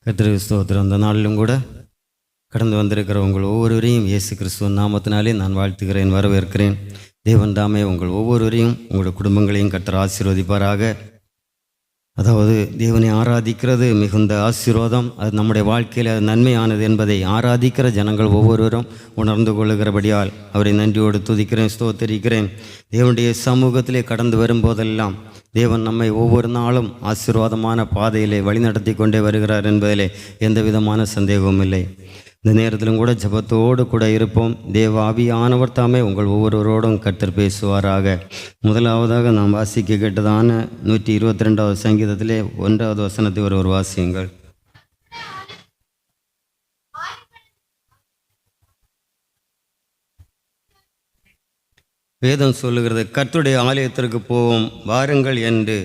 கர்த்தருக்கு ஸ்தோத்திரம். அந்த நாளிலும் கூட கடந்து வந்திருக்கிற உங்கள் ஒவ்வொருவரையும் இயேசு கிறிஸ்துவின் நாமத்தினாலே நான் வாழ்த்துகிறேன், வரவேற்கிறேன். தேவன் தாமே உங்கள் ஒவ்வொருவரையும் உங்களுடைய குடும்பங்களையும் கர்த்தர் ஆசீர்வதிப்பாராக. அதாவது தேவனை ஆராதிக்கிறது மிகுந்த ஆசீர்வாதம். அது நம்முடைய வாழ்க்கையில் அது நன்மையானது என்பதை ஆராதிக்கிற ஜனங்கள் ஒவ்வொருவரும் உணர்ந்து கொள்ளுகிறபடியால் அவரை நன்றியோடு துதிக்கிறேன், ஸ்தோத்தரிக்கிறேன். தேவனுடைய சமூகத்திலே கடந்து வரும்போதெல்லாம் தேவன் நம்மை ஒவ்வொரு நாளும் ஆசீர்வாதமான பாதையிலே வழிநடத்தி கொண்டே வருகிறார் என்பதிலே எந்த விதமான சந்தேகமும் இல்லை. இந்த நேரத்திலும் கூட ஜபத்தோடு கூட இருப்போம். தேவ ஆவியானவர் தாமே உங்கள் ஒவ்வொருவரோடும் கர்த்தர் பேசுவாராக. முதலாவதாக நாம் வாசிக்க கேட்டதான 122வது சங்கீதத்திலே 1வது வசனத்தை ஒரு வாசியுங்கள். வேதம் சொல்லுகிறது, கர்த்தருடைய ஆலயத்திற்கு போவோம் வாருங்கள் என்று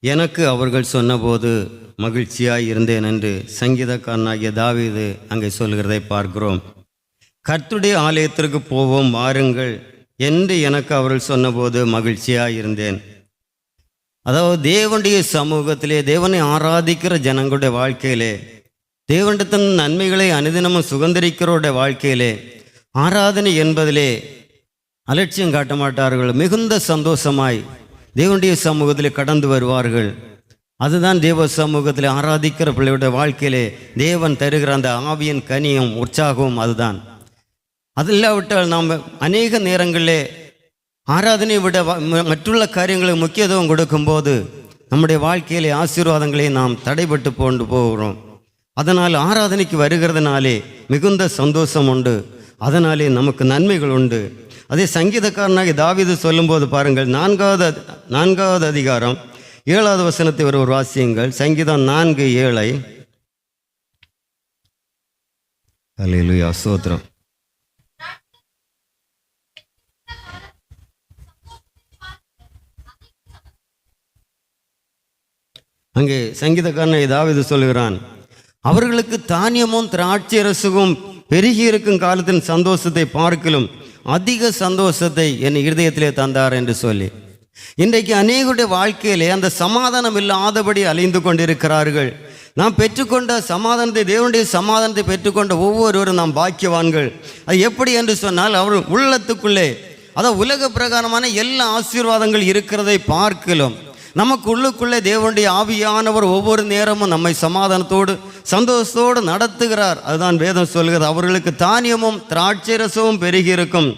எனக்கு அவர்கள் சொன்னபோது மகிழ்ச்சியாய் இருந்தேன் என்று சங்கீதக்காரனாகிய தாவீது அங்கே சொல்கிறதை பார்க்கிறோம். கர்த்தருடைய ஆலயத்திற்கு போவோம் வாருங்கள் என்று எனக்கு அவர்கள் சொன்னபோது மகிழ்ச்சியாய் இருந்தேன். அதாவது தேவனுடைய சமூகத்திலே தேவனை ஆராதிக்கிற ஜனங்களுடைய வாழ்க்கையிலே, தேவனிடத்தின் நன்மைகளை அனுதினமும் சுதந்திரிக்கிறவருடைய வாழ்க்கையிலே ஆராதனை என்பதிலே அலட்சியம் காட்ட மாட்டார்கள். மிகுந்த சந்தோஷமாய் தேவனுடைய சமூகத்தில் கடந்து வருவார்கள். அதுதான் தேவ சமூகத்தில் ஆராதிக்கிற பிள்ளையுடைய வாழ்க்கையிலே தேவன் தருகிற அந்த ஆவியின் கனியும் உற்சாகமும் அதுதான். அது இல்லாவிட்டால் நாம் அநேக நேரங்களிலே ஆராதனையை விட மற்றுள்ள காரியங்களுக்கு முக்கியத்துவம் கொடுக்கும்போது நம்முடைய வாழ்க்கையிலே ஆசீர்வாதங்களை நாம் தடைபட்டு கொண்டு போகிறோம். அதனால் ஆராதனைக்கு வருகிறதுனாலே மிகுந்த சந்தோஷம் உண்டு, அதனாலே நமக்கு நன்மைகள் உண்டு. அதே சங்கீதக்காரனாகி தாவீது சொல்லும்போது பாருங்கள், 4வது அதிகாரம் 7வது வசனத்தை ஒரு வாசியுங்கள். சங்கீதம் 4:7. அல்லேலூயா, ஸ்தோத்திரம். அங்கே சங்கீதக்காரனாகி தாவீது சொல்லுகிறான், அவர்களுக்கு தானியமும் திராட்சை ரசமும் பெருகி இருக்கும் காலத்தின் சந்தோஷத்தை பார்க்கலும் அதிக சந்தோஷத்தை என் இருதயத்திலே தந்தார் என்று சொல்லி, இன்றைக்கு அநேகருடைய வாழ்க்கையிலே அந்த சமாதானம் இல்லாதபடி அலைந்து கொண்டிருக்கிறார்கள். நாம் பெற்றுக்கொண்ட சமாதானத்தை, தேவனுடைய சமாதானத்தை பெற்றுக்கொண்ட ஒவ்வொருவரும் நாம் பாக்கியவான்கள். அது எப்படி என்று சொன்னால், அவர் உள்ளத்துக்குள்ளே, அதாவது உலக பிரகாரமான எல்லா ஆசீர்வாதங்கள் இருக்கிறதை பார்க்கலாம் நமக்கு உள்ளுக்குள்ளே தேவனுடைய ஆவியானவர் ஒவ்வொரு நேரமும் நம்மை சமாதானத்தோடு சந்தோஷத்தோடு நடத்துகிறார். அதுதான் வேதம் சொல்கிறது, அவர்களுக்கு தானியமும் திராட்சை ரசமும் பெருகி இருக்கும்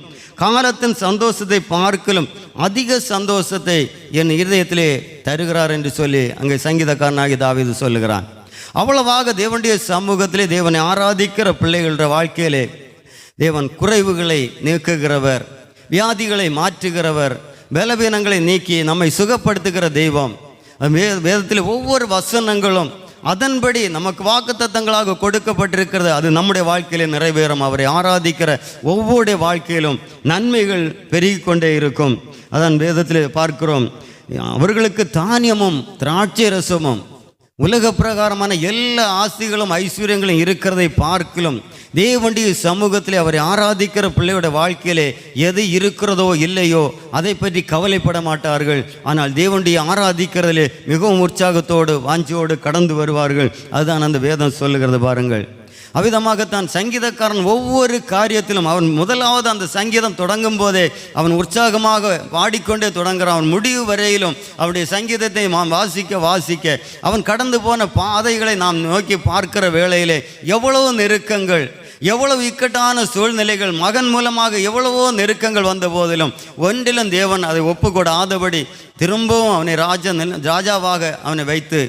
காலத்தின் சந்தோஷத்தை பார்க்கலும் அதிக சந்தோஷத்தை என் இருதயத்திலே தருகிறார் என்று சொல்லி அங்கே சங்கீதக்காரனாகி தாவீது சொல்லுகிறான். அவ்வளவாக தேவனுடைய சமூகத்திலே தேவனை ஆராதிக்கிற பிள்ளைகளுடைய வாழ்க்கையிலே தேவன் குறைவுகளை நீக்குகிறவர், வியாதிகளை மாற்றுகிறவர், பலவீனங்களை நீக்கி நம்மை சுகப்படுத்துகிற தெய்வம். வேதத்தில் ஒவ்வொரு வசனங்களும் அதன்படி நமக்கு வாக்குத்தத்தங்களாக கொடுக்கப்பட்டிருக்கிறது. அது நம்முடைய வாழ்க்கையிலே நிறைவேறும். அவரை ஆராதிக்கிற ஒவ்வொரு வாழ்க்கையிலும் நன்மைகள் பெருகி கொண்டே இருக்கும். அதான் வேதத்தில் பார்க்கிறோம், அவர்களுக்கு தானியமும் திராட்சை ரசமும் உலக பிரகாரமான எல்லா ஆஸ்திகளும் ஐஸ்வர்யங்களும் இருக்கிறதை பார்க்கலும் தேவனுடைய சமூகத்திலே அவரை ஆராதிக்கிற பிள்ளையோட வாழ்க்கையிலே எது இருக்கிறதோ இல்லையோ அதை பற்றி கவலைப்பட மாட்டார்கள். ஆனால் தேவனுடைய ஆராதிக்கிறதிலே மிகவும் உற்சாகத்தோடு வாஞ்சியோடு கடந்து வருவார்கள். அதுதான் அந்த வேதம் சொல்லுகிறது பாருங்கள். அவ்விதமாகத்தான் சங்கீதக்காரன் ஒவ்வொரு காரியத்திலும் அவன் முதலாவது அந்த சங்கீதம் தொடங்கும் போதே அவன் உற்சாகமாக பாடிக்கொண்டே தொடங்குகிறான். அவன் முடிவு வரையிலும் அவனுடைய சங்கீதத்தை வாசிக்க அவன் கடந்து போன பாதைகளை நாம் நோக்கி பார்க்கிற வேளையிலே எவ்வளவு நெருக்கங்கள், எவ்வளவு இக்கட்டான சூழ்நிலைகள், மகன் மூலமாக எவ்வளவோ நெருக்கங்கள் வந்த போதிலும் ஒன்றிலும் தேவன் அதை ஒப்புக்கொடாதபடி திரும்பவும் அவனை ராஜாவாக அவனை வைத்து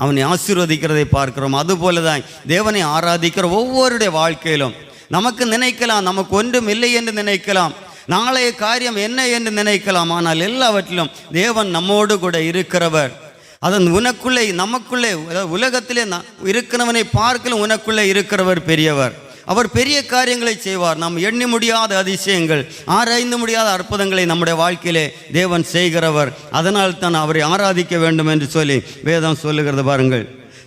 அவனை ஆசீர்வதிக்கிறதை பார்க்கிறோம். அதுபோல தான் தேவனை ஆராதிக்கிற ஒவ்வொருடைய வாழ்க்கையிலும் நமக்கு நினைக்கலாம், நமக்கு ஒன்றும் இல்லை என்று நினைக்கலாம், நாளைய காரியம் என்ன என்று நினைக்கலாம். ஆனால் எல்லாவற்றிலும் தேவன் நம்மோடு கூட இருக்கிறவர். அதன் உனக்குள்ளே, நமக்குள்ளே, உலகத்திலே இருக்கிறவனை பார்க்கலும் உனக்குள்ளே இருக்கிறவர் பெரியவர். அவர் பெரிய காரியங்களை செய்வார். நாம் எண்ணி முடியாத அதிசயங்கள், ஆராய்ந்து முடியாத அற்புதங்களை நம்முடைய வாழ்க்கையிலே தேவன் செய்கிறவர். அதனால் தான் அவரை ஆராதிக்க வேண்டும் என்று சொல்லி வேதம் சொல்லுகிறது பாருங்கள்.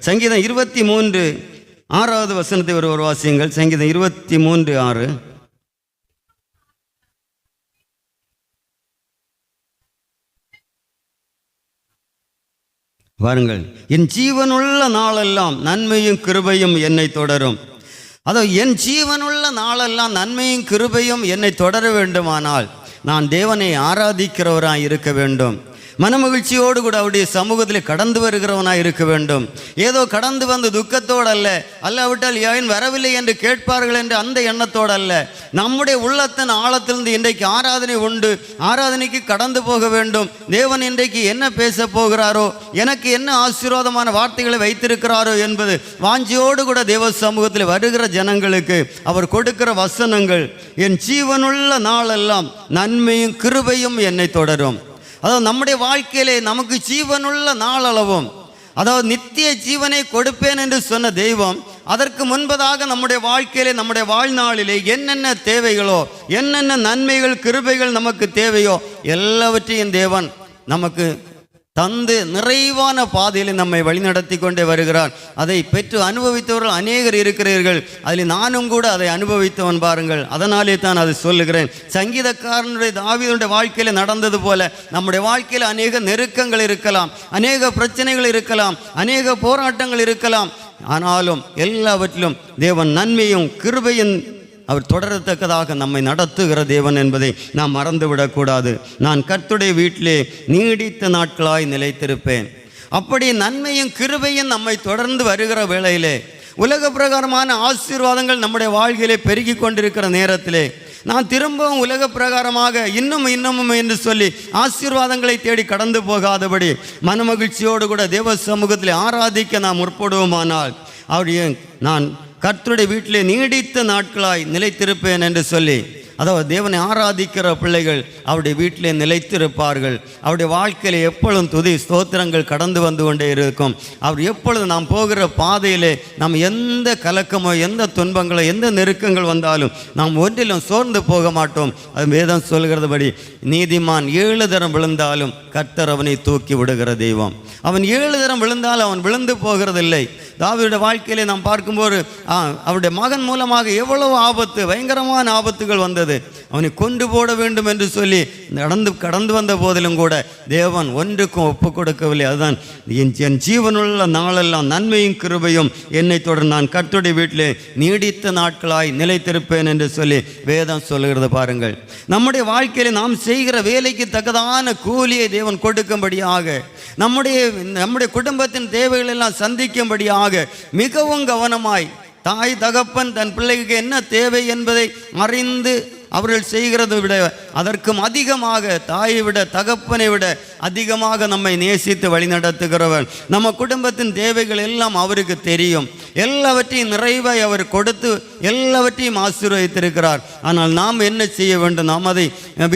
சங்கீதம் 23:6வது வசனத்தை ஒரு வாசியுங்கள். சங்கீதம் 23:6. பாருங்கள், என் ஜீவனுள்ள நாளெல்லாம் நன்மையும் கிருபையும் என்னை தொடரும். அதோ என் ஜீவனுள்ள நாளெல்லாம் நன்மையும் கிருபையும் என்னை தொடர வேண்டுமானால் நான் தேவனை ஆராதிக்கிறவராய் இருக்க வேண்டும். மனமகிழ்ச்சியோடு கூட அவருடைய சமூகத்தில் கடந்து வருகிறவனாய் இருக்க வேண்டும். ஏதோ கடந்து வந்து துக்கத்தோடு அல்ல, அல்லாவிட்டால் ஏன் வரவில்லை என்று கேட்பார்கள் என்று அந்த எண்ணத்தோடு அல்ல. நம்முடைய உள்ளத்தின் ஆழத்திலிருந்து இன்றைக்கு ஆராதனை உண்டு, ஆராதனைக்கு கடந்து போக வேண்டும். தேவன் இன்றைக்கு என்ன பேச போகிறாரோ, எனக்கு என்ன ஆசீர்வாதமான வார்த்தைகளை வைத்திருக்கிறாரோ என்பது வாஞ்சியோடு கூட தேவ சமூகத்தில் வருகிற ஜனங்களுக்கு அவர் கொடுக்கிற வசனங்கள், என் ஜீவனுள்ள நாளெல்லாம் நன்மையும் கிருபையும் என்னை தொடரும். அதாவது நம்முடைய வாழ்க்கையிலே நமக்கு ஜீவனுள்ள நாளளவும், அதாவது நித்திய ஜீவனை கொடுப்பேன் என்று சொன்ன தெய்வம், அதற்கு முன்பதாக நம்முடைய வாழ்க்கையிலே நம்முடைய வாழ்நாளிலே என்னென்ன தேவைகளோ, என்னென்ன நன்மைகள் கிருபைகள் நமக்கு தேவையோ எல்லாவற்றையும் தேவன் நமக்கு தந்து நிறைவான பாதையில் நம்மை வழிநடத்தி கொண்டே வருகிறார். அதை பெற்று அனுபவித்தவர்கள் அநேகர் இருக்கிறீர்கள். அதில் நானும் கூட அதை அனுபவித்தவன் பாருங்கள். அதனாலே தான் அதை சொல்லுகிறேன். சங்கீதக்காரனுடைய தாவீதுடைய வாழ்க்கையில் நடந்தது போல நம்முடைய வாழ்க்கையில் அநேக நெருக்கங்கள் இருக்கலாம், அநேக பிரச்சனைகள் இருக்கலாம், அநேக போராட்டங்கள் இருக்கலாம். ஆனாலும் எல்லாவற்றிலும் தேவன் நன்மையும் கிருபையும் அவர் தொடரத்தக்கதாக நம்மை நடத்துகிற தேவன் என்பதை நாம் மறந்துவிடக்கூடாது. நான் கர்த்தருடைய வீட்டிலே நீடித்த நாட்களாய் நிலைத்திருப்பேன். அப்படி நன்மையும் கிருபையும் நம்மை தொடர்ந்து வருகிற வேளையிலே, உலக பிரகாரமான ஆசீர்வாதங்கள் நம்முடைய வாழ்க்கையிலே பெருகி கொண்டிருக்கிற நேரத்திலே, நான் திரும்பவும் உலக பிரகாரமாக இன்னமும் என்று சொல்லி ஆசீர்வாதங்களை தேடி கடந்து போகாதபடி மனமகிழ்ச்சியோடு கூட தேவ சமூகத்தில் ஆராதிக்க நாம் முற்படுவோமானால் அவருடைய நான் கர்த்தருடைய வீட்டிலே நீடித்த நாட்களாய் நிலைத்திருப்பேன் என்று சொல்லி, அதாவது தேவனை ஆராதிக்கிற பிள்ளைகள் அவருடைய வீட்டிலே நிலைத்திருப்பார்கள். அவருடைய வாழ்க்கையில் எப்பொழுதும் துதி ஸ்தோத்திரங்கள் கடந்து வந்து கொண்டே இருக்கும். அவர் எப்பொழுதும் நாம் போகிற பாதையிலே நாம் எந்த கலக்கமோ, எந்த துன்பங்களோ, எந்த நெருக்கங்கள் வந்தாலும் நாம் ஒன்றிலும் சோர்ந்து போக மாட்டோம். அது வேதம் சொல்கிறதுபடி நீதிமான் 7 தரம் விழுந்தாலும் கர்த்தர் அவனை தூக்கி விடுகிற தெய்வம். அவன் 7 தரம் விழுந்தாலும் அவன் விழுந்து போகிறதில்லை. தாவீதுடைய வாழ்க்கையிலே நாம் பார்க்கும்போது அவருடைய மகன் மூலமாக எவ்வளவு ஆபத்து, பயங்கரமான ஆபத்துகள் வந்தது. அவனை கொண்டு போட வேண்டும் என்று சொல்லி கடந்து வந்த போதிலும் கூட தேவன் ஒன்றுக்கும் ஒப்பு கொடுக்கவில்லை. அதுதான் என் ஜீவனுள்ள நாளெல்லாம் நன்மையும் கிருபையும் என்னை தொடர்ந்து நான் கர்த்தருடைய வீட்டிலே நீடித்த நாட்களாய் நிலைத்திருப்பேன் என்று சொல்லி வேதம் சொல்லுகிறது. பாருங்கள், நம்முடைய வாழ்க்கையிலே நாம் செய்கிற வேலைக்கு தக்கதான கூலியை தேவன் கொடுக்கும்படியாக, நம்முடைய குடும்பத்தின் தேவைகள் எல்லாம் சந்திக்கும்படியாக மிகவும் கவனமாய் தாய் தகப்பன் தன் பிள்ளைக்கு என்ன தேவை என்பதை அறிந்து அவர்கள் செய்கிறதை விட அதற்கும் அதிகமாக, தாயை விட தகப்பனை விட அதிகமாக நம்மை நேசித்து வழிநடத்துகிறவர். நம்ம குடும்பத்தின் தேவைகள் எல்லாம் அவருக்கு தெரியும். எல்லாவற்றையும் நிறைவாய் அவர் கொடுத்து எல்லாவற்றையும் ஆசீர்வதித்திருக்கிறார். ஆனால் நாம் என்ன செய்ய வேண்டும்? நாம் அதை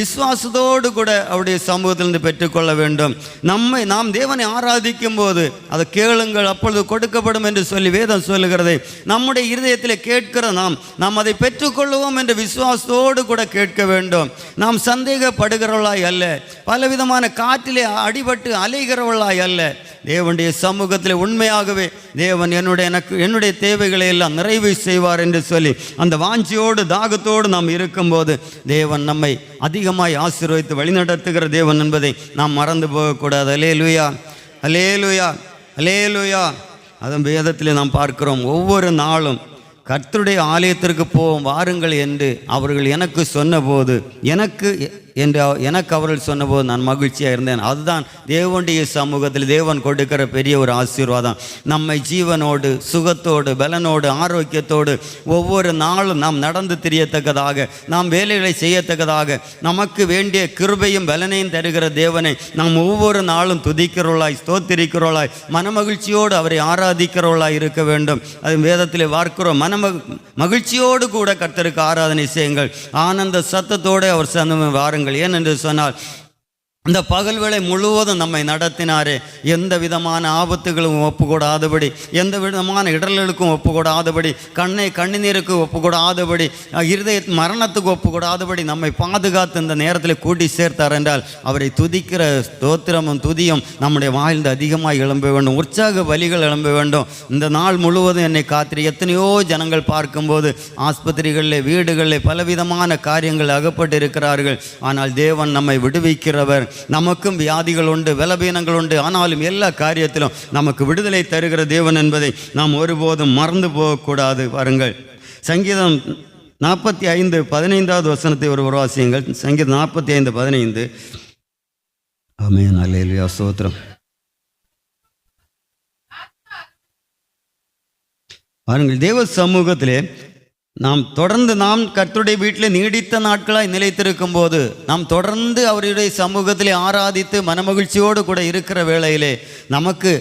விசுவாசத்தோடு கூட அவருடைய சமூகத்திலிருந்து பெற்றுக்கொள்ள வேண்டும். நாம் தேவனை ஆராதிக்கும் போது அதை கேளுங்கள் அப்பொழுது கொடுக்கப்படும் என்று சொல்லி வேதம் சொல்லுகிறதை நம்முடைய இருதயத்தில் கேட்கிற நாம் அதை பெற்றுக்கொள்வோம் என்ற விசுவாசத்தோடு கூட கேட்க வேண்டும். நாம் சந்தேகப்படுகிறவர்களாய் அல்ல, பலவிதமான காற்றிலே அடிபட்டு அலைகிறவர்களாய் அல்ல. தேவனுடைய சமூகத்தில் உண்மையாகவே தேவன் என்னுடைய தேவைகளை எல்லாம் நிறைவு செய்வார் என்று சொல்லி அந்த வாஞ்சியோடு தாகத்தோடு நாம் இருக்கும்போது தேவன் நம்மை அதிகமாய் ஆசீர்வதித்து வழிநடத்துகிற தேவன் என்பதை நாம் மறந்து போகக்கூடாது. அல்லேலூயா, அல்லேலூயா, அல்லேலூயா. அதன் வேதத்தில் நாம் பார்க்கிறோம், ஒவ்வொரு நாளும் கர்த்தருடைய ஆலயத்திற்கு போவோம் வாருங்கள் என்று அவர்கள் எனக்கு சொன்னபோது, எனக்கு அவர்கள் சொன்னபோது நான் மகிழ்ச்சியாக இருந்தேன். அதுதான் தேவனுடைய சமூகத்தில் தேவன் கொடுக்கிற பெரிய ஒரு ஆசீர்வாதம். நம்மை ஜீவனோடு, சுகத்தோடு, பலனோடு, ஆரோக்கியத்தோடு ஒவ்வொரு நாளும் நாம் நடந்து திரியத்தக்கதாக, நாம் வேலைகளை செய்யத்தக்கதாக, நமக்கு வேண்டிய கிருபையும் பலனையும் தருகிற தேவனை நாம் ஒவ்வொரு நாளும் துதிக்கிறவர்களாய், ஸ்தோத்திரிக்கிறவர்களாய், மனமகிழ்ச்சியோடு அவரை ஆராதிக்கிறவர்களாய் இருக்க வேண்டும். அது வேதத்தில் பார்க்கிறோம். மகிழ்ச்சியோடு கூட கர்த்தருக்கு ஆராதனை செய்யுங்கள், ஆனந்த சத்தத்தோடு அவர் சந்தம் வாருங்கள். ஏனென்று சொன்னால் இந்த பகல் வேளை முழுவதும் நம்மை நடத்தினாரே, எந்த விதமான ஆபத்துகளும் ஒப்புக்கூடாதபடி, எந்த விதமான இடர்களுக்கும் ஒப்புக்கூடாதபடி, கண்ணீருக்கு ஒப்புக்கூடாதபடி, இருதய மரணத்துக்கு ஒப்புக்கூடாதபடி நம்மை பாதுகாத்து இந்த நேரத்தில் கூட்டி சேர்த்தார் என்றால் அவரை துதிக்கிற ஸ்தோத்திரமும் துதியும் நம்முடைய வாழ்ந்து அதிகமாக எழும்ப வேண்டும். உற்சாக வலிகள் எழும்ப வேண்டும். இந்த நாள் முழுவதும் என்னை காத்திரி எத்தனையோ ஜனங்கள் பார்க்கும்போது ஆஸ்பத்திரிகளில், வீடுகளில் பலவிதமான காரியங்கள் அகப்பட்டு இருக்கிறார்கள். ஆனால் தேவன் நம்மை விடுவிக்கிறவர். நமக்கும் வியாதிகள் உண்டு, பலவீனங்கள் உண்டு. ஆனாலும் எல்லா காரியத்திலும் நமக்கு விடுதலை தருகிற தேவன் என்பதை நாம் ஒருபோதும் மறந்து போகக்கூடாது. பாருங்கள், சங்கீதம் 45:15 வசனத்தை ஒரு வாசியுங்கள். சங்கீதம் 45:15. ஆமென், அல்லேலூயா, ஸ்தோத்திரம். பாருங்கள், தேவ சமூகத்திலே நாம் தொடர்ந்து கர்த்தருடைய வீட்டில் நீடித்த நாட்களாய் நிலைத்திருக்கும் போது, நாம் தொடர்ந்து அவருடைய சமூகத்திலே ஆராதித்து மனமகிழ்ச்சியோடு கூட இருக்கிற வேளையிலே நமக்கு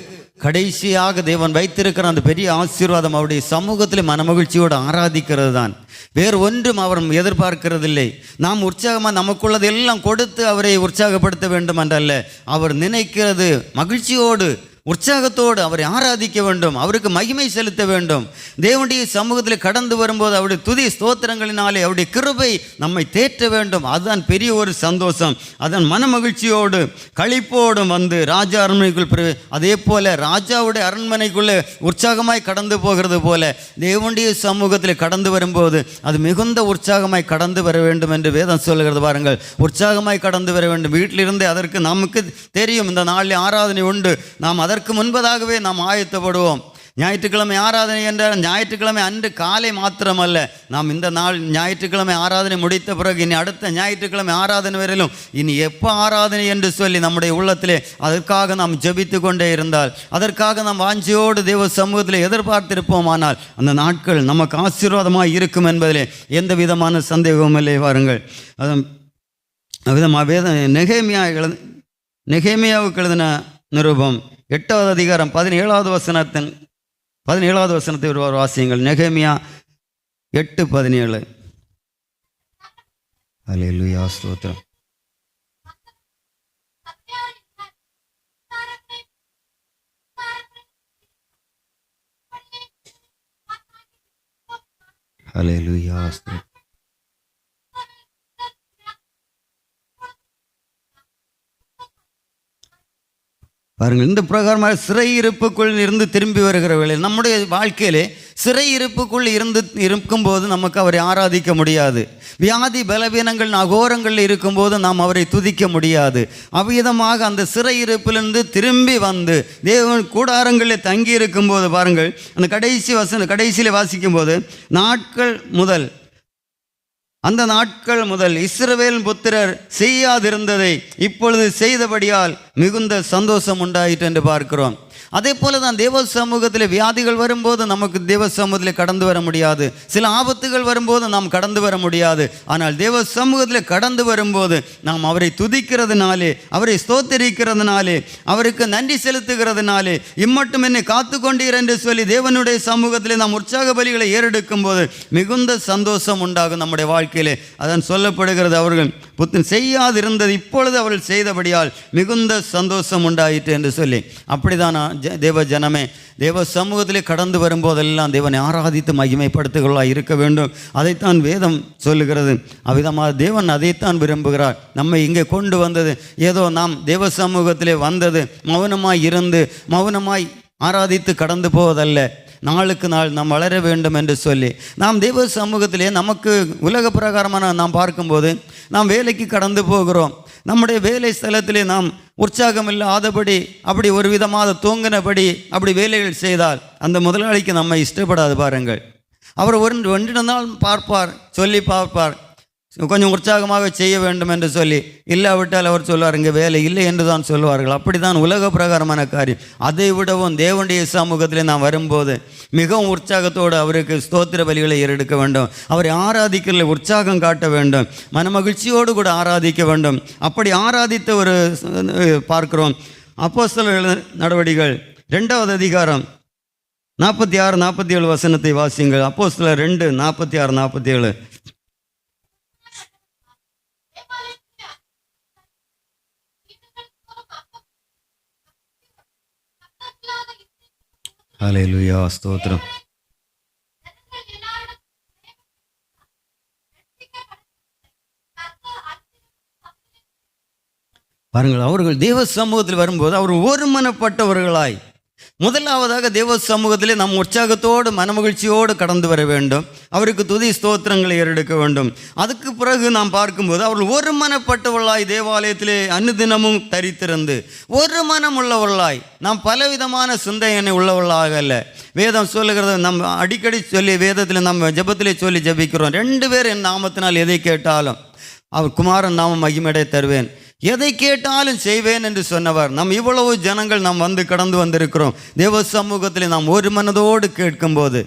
கடைசியாக தேவன் வைத்திருக்கிற அந்த பெரிய ஆசீர்வாதம் அவருடைய சமூகத்தில் மனமகிழ்ச்சியோடு ஆராதிக்கிறது தான். வேறு ஒன்றும் அவர் எதிர்பார்க்கிறதில்லை. நாம் உற்சாகமாக நமக்குள்ளது எல்லாம் கொடுத்து அவரை உற்சாகப்படுத்த வேண்டும் என்றல்ல, அவர் நினைக்கிறது மகிழ்ச்சியோடு உற்சாகத்தோடு அவரை ஆராதிக்க வேண்டும், அவருக்கு மகிமை செலுத்த வேண்டும். தேவனுடைய சமூகத்தில் கடந்து வரும்போது அவருடைய துதி ஸ்தோத்திரங்களினாலே அவருடைய கிருபை நம்மை தேற்ற வேண்டும். அதுதான் பெரிய ஒரு சந்தோஷம். அதன் மன மகிழ்ச்சியோடு களிப்போடும் வந்து ராஜா அரண்மனைக்குள் அதே போல ராஜாவுடைய அரண்மனைக்குள்ளே உற்சாகமாய் கடந்து போகிறது போல தேவனுடைய சமூகத்தில் கடந்து வரும்போது அது மிகுந்த உற்சாகமாய் கடந்து வர வேண்டும் என்று வேதம் சொல்லுகிறது. பாருங்கள், உற்சாகமாய் கடந்து வர வேண்டும். வீட்டிலிருந்து அதற்கு நமக்கு தெரியும், இந்த நாளில் ஆராதனை உண்டு, நாம் அதற்கு முன்பதாகவே நாம் ஆயத்தப்படுவோம். ஞாயிற்றுக்கிழமை ஆராதனை என்றால் ஞாயிற்றுக்கிழமை அன்று காலை மாத்திரமல்ல, நாம் இந்த நாள் ஞாயிற்றுக்கிழமை ஆராதனை முடித்த பிறகு இனி அடுத்த ஞாயிற்றுக்கிழமை ஆராதனை வரையிலும் இனி எப்போ ஆராதனை என்று சொல்லி நம்முடைய உள்ளத்திலே அதற்காக நாம் ஜெபித்து கொண்டே இருந்தால், அதற்காக நாம் வாஞ்சியோடு தேவ சமூகத்தில் எதிர்பார்த்திருப்போமானால் அந்த நாட்கள் நமக்கு ஆசீர்வாதமாக இருக்கும் என்பதிலே எந்த விதமான சந்தேகமும் இல்லை. வாருங்கள், நெகேமியாவுக்கு எழுதின நிருபம் 8வது அதிகாரம் 17வது வசனத்தை ஒரு வாசியுங்கள். நெகேமியா 8:17. அல்லேலூயா, ஸ்தோத்திரம். அல்லேலூயா, ஸ்தோத்திரம். பாருங்கள், இந்த பிரகாரமாக சிறையிருப்புக்குள் இருந்து திரும்பி வருகிற வேளையில் நம்முடைய வாழ்க்கையிலே சிறையிருப்புக்குள் இருக்கும்போது நமக்கு அவரை ஆராதிக்க முடியாது. வியாதி பலவீனங்கள் அகோரங்கள் இருக்கும்போது நாம் அவரை துதிக்க முடியாது. அவ்விதமாக அந்த சிறையிருப்பிலிருந்து திரும்பி வந்து தேவன் கூடாரங்களில் தங்கி இருக்கும்போது பாருங்கள், அந்த கடைசியில் வாசிக்கும்போது அந்த நாட்கள் முதல் இஸ்ரவேல் புத்திரர் செய்யாதிருந்ததை இப்பொழுது செய்தபடியால் மிகுந்த சந்தோஷம் உண்டாயிற்று என்று பார்க்கிறோம். அதே போல தான் தேவ சமூகத்தில் வியாதிகள் வரும்போது நமக்கு தேவ சமூகத்தில் கடந்து வர முடியாது. சில ஆபத்துகள் வரும்போது நாம் கடந்து வர முடியாது. ஆனால் தேவ சமூகத்தில் கடந்து வரும்போது நாம் அவரை துதிக்கிறதுனாலே, அவரை ஸ்தோத்திரிக்கிறதுனாலே, அவருக்கு நன்றி செலுத்துகிறதுனாலே, இம்மட்டும் என்னை காத்து கொண்டீர் என்று சொல்லி தேவனுடைய சமூகத்தில் நாம் உற்சாக பலிகளை ஏறெடுக்கும் போது மிகுந்த சந்தோஷம் உண்டாகும் நம்முடைய வாழ்க்கையிலே. அதான் சொல்லப்படுகிறது, அவர்கள் புத்தன் செய்யாதிருந்தது இப்பொழுது அவர்கள் செய்தபடியால் மிகுந்த சந்தோஷம் உண்டாயிற்று என்று சொல்லி. அப்படிதான் தேவ ஜனமே, தேவ சமூகத்திலே கடந்து வரும்போதெல்லாம் தேவனை ஆராதித்து மகிமைப்படுத்துகிறவர்களாக இருக்க வேண்டும். அதைத்தான் வேதம் சொல்லுகிறது. அவ்விதமாக தேவன் அதைத்தான் விரும்புகிறார். நம்மை இங்கே கொண்டு வந்தது ஏதோ நாம் தேவ சமூகத்திலே வந்தது மௌனமாய் இருந்து மௌனமாய் ஆராதித்து கடந்து போவதல்ல. நாளுக்கு நாள் நாம் வளர வேண்டும் என்று சொல்லி நாம் தேவ சமூகத்திலே நமக்கு உலக பிரகாரமான நாம் பார்க்கும்போது நாம் வேலைக்கு கடந்து போகிறோம். நம்முடைய வேலை ஸ்தலத்திலே நாம் உற்சாகம் இல்லாதபடி அப்படி ஒரு விதமாக தூங்கினபடி அப்படி வேலைகள் செய்தால் அந்த முதலாளிக்கு நம்ம இஷ்டப்படாது. பாருங்கள், அவர் ஒன்று நாள் பார்ப்பார், சொல்லி பார்ப்பார், கொஞ்சம் உற்சாகமாக செய்ய வேண்டும் என்று சொல்லி, இல்லாவிட்டால் அவர் சொல்வார் இங்கே வேலை இல்லை என்று தான் சொல்வார்கள். அப்படி தான் உலக பிரகாரமான காரியம். அதை விடவும் தேவனுடைய சமூகத்தில் நாம் வரும்போது மிகவும் உற்சாகத்தோடு அவருக்கு ஸ்தோத்திர பலிகளை ஏறெடுக்க வேண்டும். அவரை ஆராதிக்கிறதுல உற்சாகம் காட்ட வேண்டும், மனமகிழ்ச்சியோடு கூட ஆராதிக்க வேண்டும். அப்படி ஆராதித்த ஒரு பார்க்கிறோம். அப்போஸ்தலர் நடவடிக்கைகள் 2வது அதிகாரம் 46-47 வசனத்தை வாசியுங்கள். அப்போஸ்தலர் 2:46-47. ஹல்லேலூயா, ஸ்தோத்திரம். பாருங்கள், அவர்கள் தேவ சமூகத்தில் வரும்போது அவர் ஒருமனப்பட்டவர்களாய் முதலாவதாக தேவ சமூகத்திலே நாம் உற்சாகத்தோடு மனமகிழ்ச்சியோடு கடந்து வர வேண்டும். அவருக்கு துதி ஸ்தோத்திரங்களை ஏறெடுக்க வேண்டும். அதுக்கு பிறகு நாம் பார்க்கும்போது அவர்கள் ஒரு மனப்பட்டவர்களாய் தேவாலயத்திலே அனுதினமும் தரித்திருந்து ஒரு மனம் உள்ளவர்களாய், நாம் பலவிதமான சிந்தனை உள்ளவர்களாக அல்ல. வேதம் சொல்லுகிறது, நம்ம அடிக்கடி சொல்லி வேதத்தில் நம்ம ஜெபத்திலே சொல்லி ஜெபிக்கிறோம், 2 பேர் என் நாமத்தினால் எதை கேட்டாலும் அவர் குமாரன் நாமம் மகிமையடைய தருவேன், எதை கேட்டாலும் செய்வேன் என்று சொன்னவர். நாம் இவ்வளவு ஜனங்கள் நாம் வந்து கடந்து வந்திருக்கிறோம். தேவ சமூகத்தில் நாம் ஒரு மனதோடு கேட்கும்போது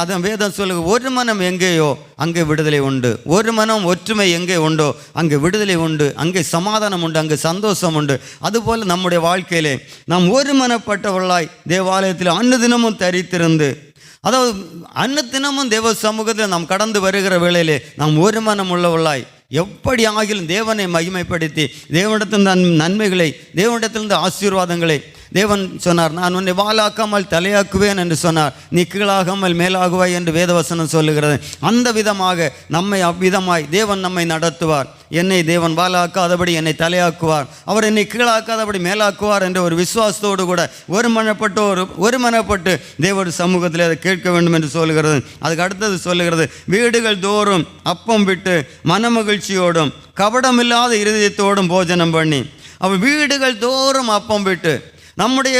அதன் வேதம் சொல்லுங்க, ஒரு மனம் எங்கேயோ அங்கே விடுதலை உண்டு, ஒரு மனம் ஒற்றுமை எங்கே உண்டோ அங்கே விடுதலை உண்டு, அங்கே சமாதானம் உண்டு, அங்கே சந்தோஷம் உண்டு. அதுபோல் நம்முடைய வாழ்க்கையிலே நாம் ஒரு மனப்பட்டவர்களாய் தேவாலயத்தில் அன்னதினமும் தரித்திருந்து, அதாவது அன்னதினமும் தேவ சமூகத்தில் நாம் கடந்து வருகிற வேளையிலே நாம் ஒரு மனம் உள்ளவர்களாய் எப்படி ஆகிலும் தேவனை மகிமைப்படுத்தி தேவனிடத்திலிருந்து நன்மைகளை, தேவனிடத்திலிருந்து ஆசீர்வாதங்களை, தேவன் சொன்னார், நான் உன்னை வாலாக்காமல் தலையாக்குவேன் என்று சொன்னார், நீ கீழாகாமல் மேலாகுவாய் என்று வேதவசனம் சொல்லுகிறது. அந்த விதமாக நம்மை அவ்விதமாய் தேவன் நம்மை நடத்துவார். என்னை தேவன் வாலாக்காதபடி என்னை தலையாக்குவார், அவர் என்னை கீழாக்காதபடி மேலாக்குவார் என்ற ஒரு விசுவாசத்தோடு கூட ஒரு மனப்பட்டு தேவனுடைய சமூகத்தில் அதை கேட்க வேண்டும் என்று சொல்லுகிறது. அதுக்கு அடுத்தது சொல்லுகிறது, வீடுகள் தோறும் அப்பம் விட்டு மனமகிழ்ச்சியோடும் கபடமில்லாத இருதயத்தோடும் போஜனம் பண்ணி. அவர் வீடுகள் தோறும் அப்பம் விட்டு, நம்முடைய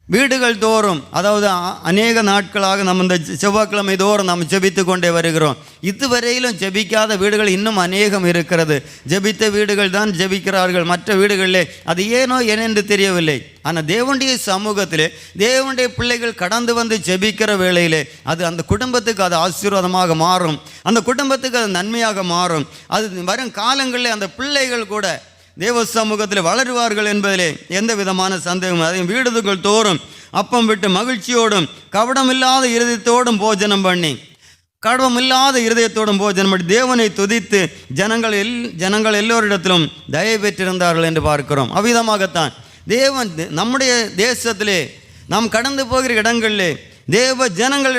வீடுகள் தோறும், அதாவது அநேக நாட்களாக நம்ம இந்த செவ்வாய்க்கிழமை தோறும் நாம் ஜெபித்து கொண்டே வருகிறோம். இதுவரையிலும் ஜெபிக்காத வீடுகள் இன்னும் அநேகம் இருக்கிறது. ஜெபித்த வீடுகள் தான் ஜெபிக்கிறார்கள், மற்ற வீடுகளிலே அது ஏனோ ஏனென்று தெரியவில்லை. ஆனால் தேவனுடைய சமூகத்திலே தேவனுடைய பிள்ளைகள் கடந்து வந்து ஜெபிக்கிற வேளையிலே அது அந்த குடும்பத்துக்கு அது ஆசீர்வாதமாக மாறும், அந்த குடும்பத்துக்கு அது நன்மையாக மாறும். அது வரும் காலங்களில் அந்த பிள்ளைகள் கூட தேவ சமூகத்தில் வளருவார்கள் என்பதிலே எந்த விதமான சந்தேகம். அதையும் வீடுகள் தோறும் அப்பம் விட்டு மகிழ்ச்சியோடும் கபடமில்லாத இருதயத்தோடும் போஜனம் பண்ணி, கபடமில்லாத இருதயத்தோடும் போஜனம் பண்ணி தேவனை துதித்து ஜனங்கள் எல்லோரிடத்திலும் தயை பெற்றிருந்தார்கள் என்று பார்க்கிறோம். அவ்விதமாகத்தான் தேவன் நம்முடைய தேசத்திலே நாம் கடந்து போகிற இடங்களிலே தேவ ஜனங்கள்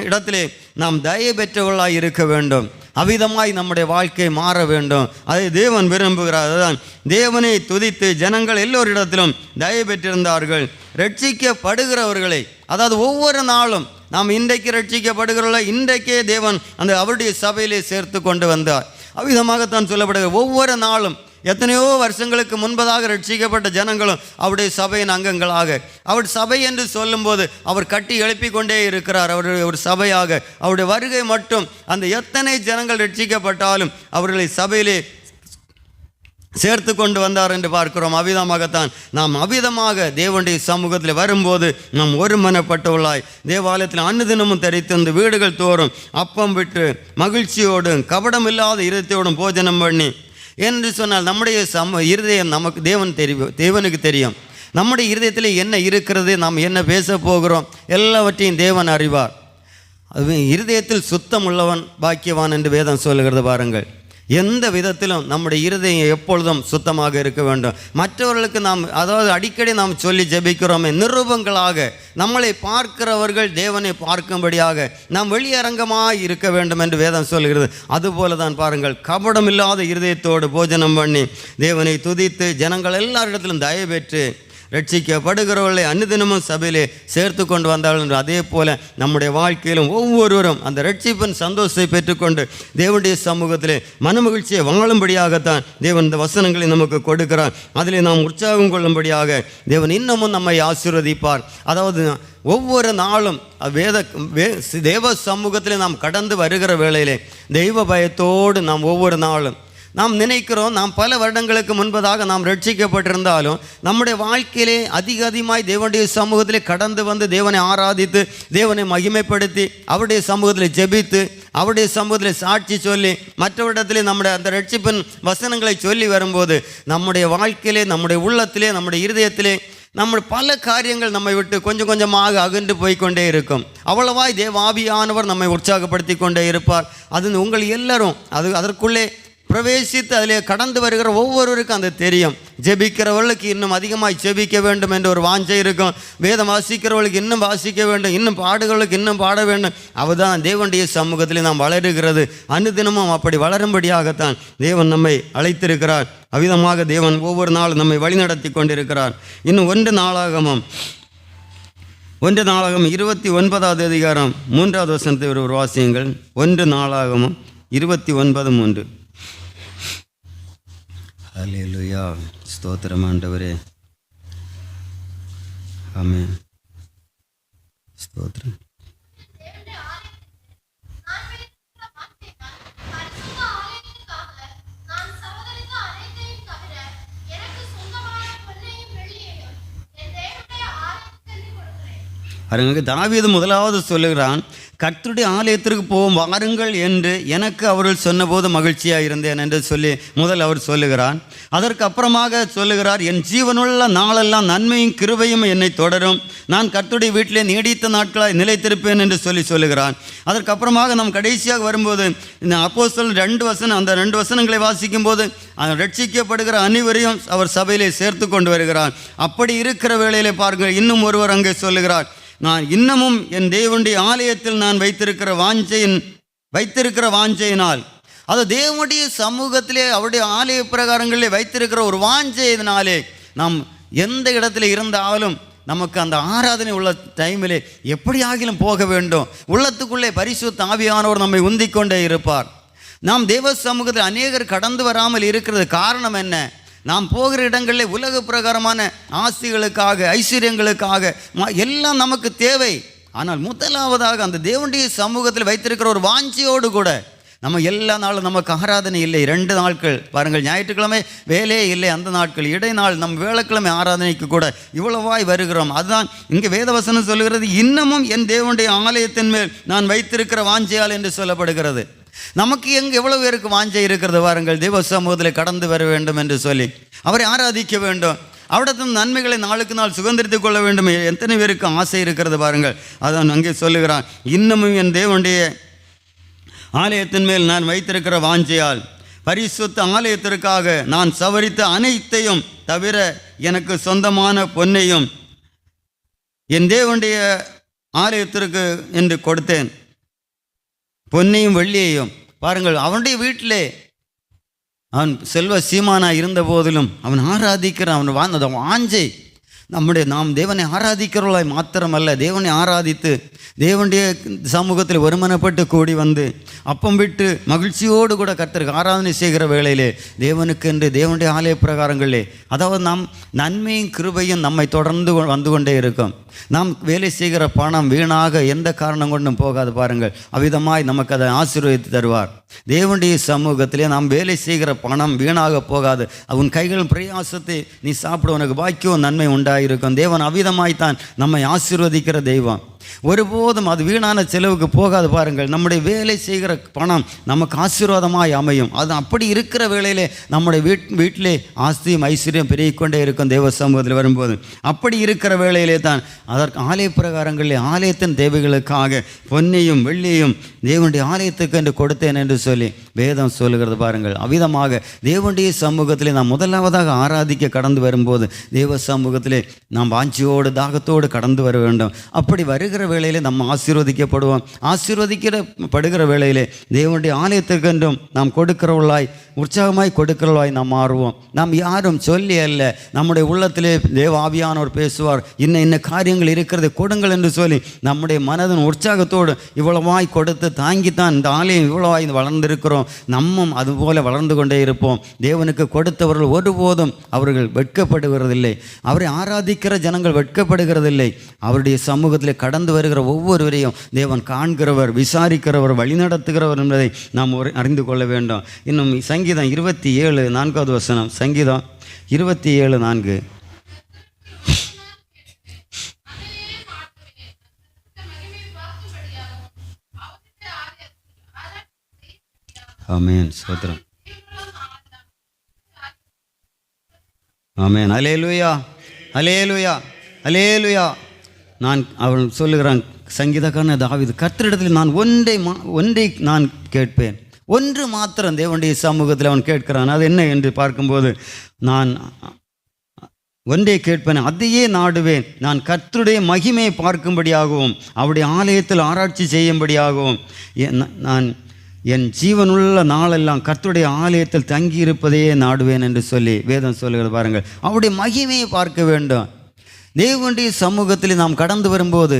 இடத்திலே நாம் தயை பெற்றவர்களாய் இருக்க வேண்டும். அவ்விதமாய் நம்முடைய வாழ்க்கை மாற வேண்டும். அதை தேவன் விரும்புகிறார். அதுதான் தேவனை துதித்து ஜனங்கள் எல்லோரிடத்திலும் தயை பெற்றிருந்தார்கள். ரட்சிக்கப்படுகிறவர்களை, அதாவது ஒவ்வொரு நாளும் நாம் இன்றைக்கு ரட்சிக்கப்படுகிறவர்களை இன்றைக்கே தேவன் அந்த அவருடைய சபையிலே சேர்த்து கொண்டு வந்தார். அவ்விதமாகத்தான் சொல்லப்படுகிற ஒவ்வொரு நாளும் எத்தனையோ வருஷங்களுக்கு முன்பதாக ரட்சிக்கப்பட்ட ஜனங்களும் அவருடைய சபையின் அங்கங்களாக, அவர் சபை என்று சொல்லும்போது அவர் கட்டி எழுப்பி கொண்டே இருக்கிறார். அவருடைய ஒரு சபையாக அவருடைய வருகை மட்டும் அந்த எத்தனை ஜனங்கள் ரட்சிக்கப்பட்டாலும் அவர்களை சபையிலே சேர்த்து கொண்டு வந்தார் என்று பார்க்கிறோம். அவ்விதமாகத்தான் நாம் அவ்விதமாக தேவனுடைய சமூகத்தில் வரும்போது நாம் ஒரு மனப்பட்டவர்களாய் தேவாலயத்தில் அன்னதினமும் தரித்திருந்து வீடுகள் தோறும் அப்பம் விட்டு மகிழ்ச்சியோடும் கபடமில்லாத இருதயத்தோடும் போஜனம் பண்ணி என்று சொன்னால் நம்முடைய இருதயம் நமக்கு தேவனுக்கு தெரியும். நம்முடைய இருதயத்தில் என்ன இருக்கிறது, நாம் என்ன பேச போகிறோம் எல்லாவற்றையும் தேவன் அறிவார். அது இருதயத்தில் சுத்தம் உள்ளவன் பாக்கியவான் என்று வேதம் சொல்லுகிறது. பாருங்கள், எந்த விதத்திலும் நம்முடைய இருதயம் எப்பொழுதும் சுத்தமாக இருக்க வேண்டும். மற்றவர்களுக்கு நாம், அதாவது அடிக்கடி நாம் சொல்லி ஜெபிக்கிறோமே, நிருபங்களாக நம்மளை பார்க்கிறவர்கள் தேவனை பார்க்கும்படியாக நாம் வெளியரங்கமாக இருக்க வேண்டும் என்று வேதம் சொல்கிறது. அதுபோல தான் பாருங்கள், கபடமில்லாத இருதயத்தோடு போஜனம் பண்ணி தேவனை துதித்து ஜனங்கள் எல்லாரிடத்திலும் தயை பெற்று ரட்சிக்கப்படுகிறவர்களை அன்னுதினமும் சபையிலே சேர்த்து கொண்டு வந்தார்கள் என்று அதே போல நம்முடைய வாழ்க்கையிலும் ஒவ்வொருவரும் அந்த ரட்சிப்பின் சந்தோஷத்தை பெற்றுக்கொண்டு தேவனுடைய சமூகத்திலே மனமகிழ்ச்சியை வாழும்படியாகத்தான் தேவன் இந்த வசனங்களை நமக்கு கொடுக்கிறார். அதிலே நாம் உற்சாகம் கொள்ளும்படியாக தேவன் இன்னமும் நம்மை ஆசீர்வதிப்பார். அதாவது ஒவ்வொரு நாளும் தேவ சமூகத்திலே நாம் கடந்து வருகிற வேளையிலே தெய்வ பயத்தோடு நாம் ஒவ்வொரு நாளும் நாம் நினைக்கிறோம், நாம் பல வருடங்களுக்கு முன்பதாக நாம் ரட்சிக்கப்பட்டிருந்தாலும் நம்முடைய வாழ்க்கையிலே அதிகமாய் தேவனுடைய சமூகத்திலே கடந்து வந்து தேவனை ஆராதித்து தேவனை மகிமைப்படுத்தி அவருடைய சமூகத்தில் ஜெபித்து அவருடைய சமூகத்தில் சாட்சி சொல்லி மற்றவரிடத்திலே நம்முடைய அந்த ரட்சிப்பின் வசனங்களை சொல்லி வரும்போது நம்முடைய வாழ்க்கையிலே, நம்முடைய உள்ளத்திலே, நம்முடைய இருதயத்திலே நம்ம பல காரியங்கள் நம்மை விட்டு கொஞ்சம் கொஞ்சமாக அகன்று போய்கொண்டே இருக்கும். அவ்வளவாய் தேவ ஆவியானவர் நம்மை உற்சாகப்படுத்தி கொண்டே இருப்பார். அது உங்கள் எல்லாரும் அதற்குள்ளே பிரவேசித்து அதிலே கடந்து வருகிற ஒவ்வொருவருக்கும் அது தெரியும். ஜெபிக்கிறவர்களுக்கு இன்னும் அதிகமாக ஜெபிக்க வேண்டும் என்ற ஒரு வாஞ்சை இருக்கும். வேதம் வாசிக்கிறவர்களுக்கு இன்னும் வாசிக்க வேண்டும், இன்னும் பாடுகிறவர்களுக்கு இன்னும் பாட வேண்டும். அவதான் தேவனுடைய சமூகத்தில் நாம் வளருகிறது. அனுதினமும் அப்படி வளரும்படியாகத்தான் தேவன் நம்மை அழைத்திருக்கிறார். அவ்விதமாக தேவன் ஒவ்வொரு நாளும் நம்மை வழிநடத்தி கொண்டிருக்கிறார். இன்னும் 1 நாளாகமம் ஒன்று நாளாகமம் 29வது அதிகாரம் 3வது வசனத்தை ஒரு வாசியுங்கள். 1 நாளாகமம் 29:3. ஹல்லேலூயா, ஸ்தோத்திரம் ஆண்டவரே. ஆமென், ஸ்தோத்திரம். அங்கே தாவீது முதலாவது சொல்லுகிறான், கர்த்தருடைய ஆலயத்திற்கு போவோம் வாருங்கள் என்று எனக்கு அவர்கள் சொன்னபோது மகிழ்ச்சியாக இருந்தேன் என்று சொல்லி முதல் அவர் சொல்லுகிறான். அதற்கு அப்புறமாக சொல்லுகிறார், என் ஜீவனுள்ள நாளெல்லாம் நன்மையும் கிருபையும் என்னை தொடரும், நான் கர்த்தருடைய வீட்டிலே நீடித்த நாட்களாய் நிலைத்திருப்பேன் என்று சொல்லுகிறான். அதற்கு அப்புறமாக நாம் கடைசியாக வரும்போது இந்த அப்போஸ்தலர் 2 வசனம், அந்த 2 வசனங்களை வாசிக்கும் போது ரட்சிக்கப்படுகிற அனைவரையும் அவர் சபையிலே சேர்த்து கொண்டு வருகிறார். அப்படி இருக்கிற வேளையிலே பாருங்கள், இன்னும் ஒருவர் அங்கே சொல்லுகிறார், நான் இன்னமும் என் தேவனுடைய ஆலயத்தில் நான் வைத்திருக்கிற வாஞ்சையினால், அது தேவனுடைய சமூகத்திலே அவருடைய ஆலய பிரகாரங்களிலே வைத்திருக்கிற ஒரு வாஞ்சையினாலே நாம் எந்த இடத்துல இருந்தாலும் நமக்கு அந்த ஆராதனை உள்ள டைமிலே எப்படி ஆகிலும் போக வேண்டும். உள்ளத்துக்குள்ளே பரிசுத்த ஆவியானவர் நம்மை உந்திக்கொண்டே இருப்பார். நாம் தேவ சமூகத்தில் அநேகர் கடந்து வராமல் இருக்கிறது காரணம் என்ன? நாம் போகிற இடங்களில் உலக பிரகாரமான ஆசைகளுக்காக, ஐஸ்வர்யங்களுக்காக எல்லாம் நமக்கு தேவை. ஆனால் முதலாவதாக அந்த தேவனுடைய சமூகத்தில் வைத்திருக்கிற ஒரு வாஞ்சியோடு கூட நம்ம எல்லா நாளும் நமக்கு ஆராதனை இல்லை. 2 நாட்கள் பாருங்கள், ஞாயிற்றுக்கிழமை வேலையே இல்லை, அந்த நாட்கள் இடைநாள் நம் வேலைக்கிழமை ஆராதனைக்கு கூட இவ்வளவாய் வருகிறோம். அதுதான் இங்கே வேதவசனம் சொல்லுகிறது, இன்னமும் என் தேவனுடைய ஆலயத்தின் மேல் நான் வைத்திருக்கிற வாஞ்சையால் என்று சொல்லப்படுகிறது. நமக்கு எவ்வளவு பேருக்கு வாஞ்சை இருக்கிறது பாருங்கள், தேவ சமூகத்தில் கடந்து வர வேண்டும் என்று சொல்லி அவரை ஆராதிக்க வேண்டும், அவரிடத்தும் நன்மைகளை நாளுக்கு நாள் சுதந்திரித்துக் கொள்ள வேண்டும். எத்தனை பேருக்கு ஆசை இருக்கிறது பாருங்கள். அதான் அங்கே சொல்லுகிறான், இன்னமும் என் தேவனுடைய ஆலயத்தின் மேல் நான் வைத்திருக்கிற வாஞ்சையால் பரிசுத்த ஆலயத்திற்காக நான் சவரித்த அனைத்தையும் தவிர எனக்கு சொந்தமான பொன்னையும் என் தேவனுடைய ஆலயத்திற்கு என்று கொடுத்தேன். பொன்னையும் வெள்ளியையும் பாருங்கள், அவனுடைய வீட்டிலே அவன் செல்வ சீமானாக இருந்த போதிலும் அவன் ஆராதிக்கிறான். அவன் வாழ்ந்த வாஞ்சை நாம் தேவனை ஆராதிக்கிறவர்களாய் மாத்திரமல்ல, தேவனை ஆராதித்து தேவனுடைய சமூகத்தில் ஒருமனப்பட்டு கூடி வந்து அப்பம் விட்டு மகிழ்ச்சியோடு கூட கர்த்தருக்கு ஆராதனை செய்கிற வேளையிலே தேவனுக்கென்று தேவனுடைய ஆலய பிரகாரங்களே, அதாவது நாம் நன்மையும் கிருபையும் நம்மை தொடர்ந்து வந்து கொண்டே இருக்கும். நாம் வேலை செய்கிற பணம் வீணாக எந்த காரணம் கொண்டும் போகாது பாருங்கள். அவ்விதமாய் நமக்கு அதை ஆசீர்வதித்து தருவார். தேவனுடைய சமூகத்திலே நாம் வேலை செய்கிற பணம் வீணாக போகாது. உன் கைகள் பிரயாசத்தை நீ சாப்பிட உனக்கு பாக்கியம் நன்மை உண்டாயிருக்கும். தேவன் அவ்விதமாய்த்தான் நம்மை ஆசீர்வதிக்கிற தெய்வம். ஒருபோதும் அது வீணான செலவுக்கு போகாது பாருங்கள். நம்முடைய வேலை செய்கிற பணம் நமக்கு ஆசீர்வாதமாய் அமையும். அது அப்படி இருக்கிற வேளையிலே நம்முடைய வீட்டிலே ஆஸ்தியும் ஐஸ்வர்யம் பெருகிக்கொண்டே இருக்கும் தேவ சமூகத்தில் வரும்போது. அப்படி இருக்கிற வேளையிலே தான் அதற்கு ஆலய பிரகாரங்களிலே ஆலயத்தின் தேவைகளுக்காக பொன்னையும் வெள்ளியையும் தேவனுடைய ஆலயத்துக்கு என்று கொடுத்தேன் என்று சொல்லி வேதம் சொல்லுகிறது பாருங்கள். அவ்விதமாக தேவனுடைய சமூகத்திலே நாம் முதலாவதாக ஆராதிக்க கடந்து வரும்போது தேவ சமூகத்திலே நாம் வாஞ்சியோடு தாகத்தோடு கடந்து வர வேண்டும். அப்படி வருகிற வேளையிலே நம்ம ஆசீர்வதிக்கப்படுவோம். ஆசீர்வதிக்கப்படுகிற வேளையிலே தேவனுடைய ஆலயத்துக்கென்றும் நாம் கொடுக்கிறவர்களாய் உற்சாகமாய் கொடுக்கிறவர்களாய் நாம் மாறுவோம். நாம் யாரும் சொல்லி அல்ல, நம்முடைய உள்ளத்திலே தேவ ஆவியானவர் பேசுவார். இன்ன காரியங்கள் இருக்கிறது கொடுங்கள் என்று சொல்லி நம்முடைய மனதின் உற்சாகத்தோடு இவ்வளவாய் கொடுத்து தாங்கித்தான் இந்த ஆலயம் இவ்வளவாய் வளர்ந்திருக்கிறோம். நம்மும் அதுபோல வளர்ந்து கொண்டே இருப்போம். தேவனுக்கு கொடுத்தவர்கள் ஒருபோதும் அவர்கள் வெட்கப்படுகிறதில்லை. அவரை ஆராதிக்கிற ஜனங்கள் வெட்கப்படுகிறதில்லை. அவருடைய சமூகத்தில் கடந்து வருகிற ஒவ்வொருவரையும் தேவன் காண்கிறவர், விசாரிக்கிறவர், வழிநடத்துகிறவர் என்பதை நாம் அறிந்து கொள்ள வேண்டும். இன்னும் சங்கீதம் 27:4 வசனம், சங்கீதம் 27:4. ஆமென், ஸ்தோத்திரம். ஆமென், அல்லேலூயா, அல்லேலூயா, அல்லேலூயா. அவன் சொல்லுகிறான் சங்கீதக்காரன் தாவீது, கர்த்தரிடத்தில் நான் ஒன்றை நான் கேட்பேன். ஒன்று மாத்திரம் தேவனுடைய சமூகத்தில் அவன் கேட்கிறான். அது என்ன என்று பார்க்கும்போது, நான் ஒன்றை கேட்பேன், அதையே நாடுவேன். நான் கர்த்தருடைய மகிமையை பார்க்கும்படியாகவும் அவருடைய ஆலயத்தில் ஆராய்ச்சி செய்யும்படியாகவும் நான் என் ஜீவனுள்ள நாளெல்லாம் கர்த்தருடைய ஆலயத்தில் தங்கியிருப்பதையே நாடுவேன் என்று சொல்லி வேதம் சொல்லுகிறது பாருங்கள். அவருடைய மகிமையை பார்க்க வேண்டும். தேவனுடைய சமூகத்தில் நாம் கடந்து வரும்போது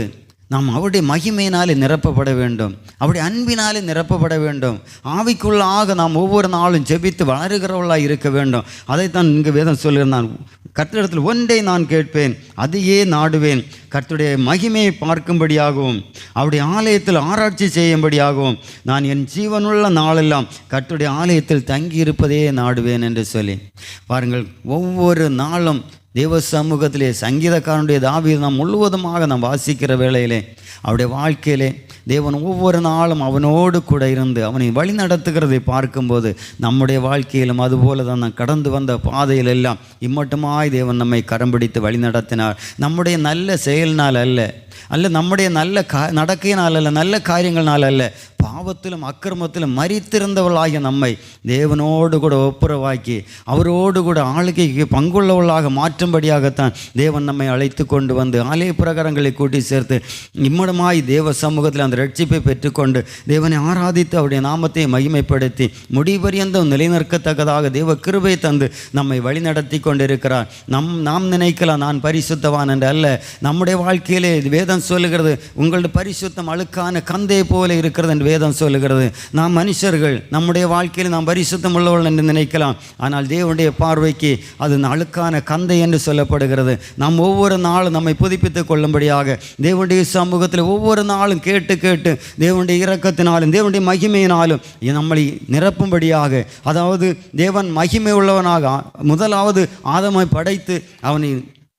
நாம் அவருடைய மகிமையினாலே நிரப்பப்பட வேண்டும், அவருடைய அன்பினாலே நிரப்பப்பட வேண்டும். ஆவிக்குள்ளாக நாம் ஒவ்வொரு நாளும் ஜெபித்து வளருகிறவர்களாக இருக்க வேண்டும். அதைத்தான் இங்கே வேதம் சொல்லியிருந்தான். கர்த்தரிடத்தில் ஒன்றை நான் கேட்பேன், அதையே நாடுவேன், கர்த்தருடைய மகிமையை பார்க்கும்படியாகவும் அவருடைய ஆலயத்தில் ஆராய்ச்சி செய்யும்படியாகவும் நான் என் ஜீவனுள்ள நாளெல்லாம் கர்த்தருடைய ஆலயத்தில் தங்கியிருப்பதையே நாடுவேன் என்று சொல்லி பாருங்கள். ஒவ்வொரு நாளும் தேவ சமூகத்திலே சங்கீதக்காரனுடைய தாவீது நாம் முழுவதுமாக நாம் வாசிக்கிற வேளையிலே அவருடைய வாழ்க்கையிலே தேவன் ஒவ்வொரு நாளும் அவனோடு கூட இருந்து அவனை வழி நடத்துகிறதை பார்க்கும்போது நம்முடைய வாழ்க்கையிலும் அதுபோல தான் நாம் கடந்து வந்த பாதையில் எல்லாம் இம்மட்டுமாய் தேவன் நம்மை கரம் பிடித்து வழி நடத்தினார். நம்முடைய நல்ல செயல்னால் அல்ல நம்முடைய நல்ல நடக்கையினால் அல்ல, நல்ல காரியங்கள்னால் அல்ல, பாவத்திலும் அக்கிரமத்திலும் மரித்திருந்தவளாகிய நம்மை தேவனோடு கூட ஒப்புரவாக்கி அவரோடு கூட ஆளுகைக்கு பங்குள்ளவளாக மாற்றும்படியாகத்தான் தேவன் நம்மை அழைத்து கொண்டு வந்து ஆலய பிரகாரங்களை கூட்டி சேர்த்து இம்மடமாய் தேவ சமூகத்தில் அந்த ரட்சிப்பை பெற்றுக்கொண்டு தேவனை ஆராதித்து அவருடைய நாமத்தை மகிமைப்படுத்தி முடிபரியந்தம் நிலைநிற்கத்தக்கதாக தேவ கிருபை தந்து நம்மை வழிநடத்தி கொண்டிருக்கிறார். நாம் நினைக்கலாம் நான் பரிசுத்தவான் என்று அல்ல. நம்முடைய வாழ்க்கையிலே வேதம் சொல்லுகிறது, உங்களுடைய பரிசுத்தம் அழுக்கான கந்தை போல இருக்கிறது என்று வேதம் சொல்லுகிறது. நாம் மனுஷர்கள் நம்முடைய வாழ்க்கையில் நாம் பரிசுத்தம் உள்ளவர்கள் என்று நினைக்கலாம். ஆனால் தேவனுடைய பார்வைக்கு அது அழுக்கான கந்தை என்று சொல்லப்படுகிறது. நாம் ஒவ்வொரு நாளும் நம்மை புதுப்பித்துக் கொள்ளும்படியாக தேவனுடைய சமூகத்தில் ஒவ்வொரு நாளும் கேட்டு கேட்டு தேவனுடைய இரக்கத்தினாலும் தேவனுடைய மகிமையினாலும் நம்மளை நிரப்பும்படியாக, அதாவது தேவன் மகிமை உள்ளவனாக முதலாவது ஆதமை படைத்து அவனை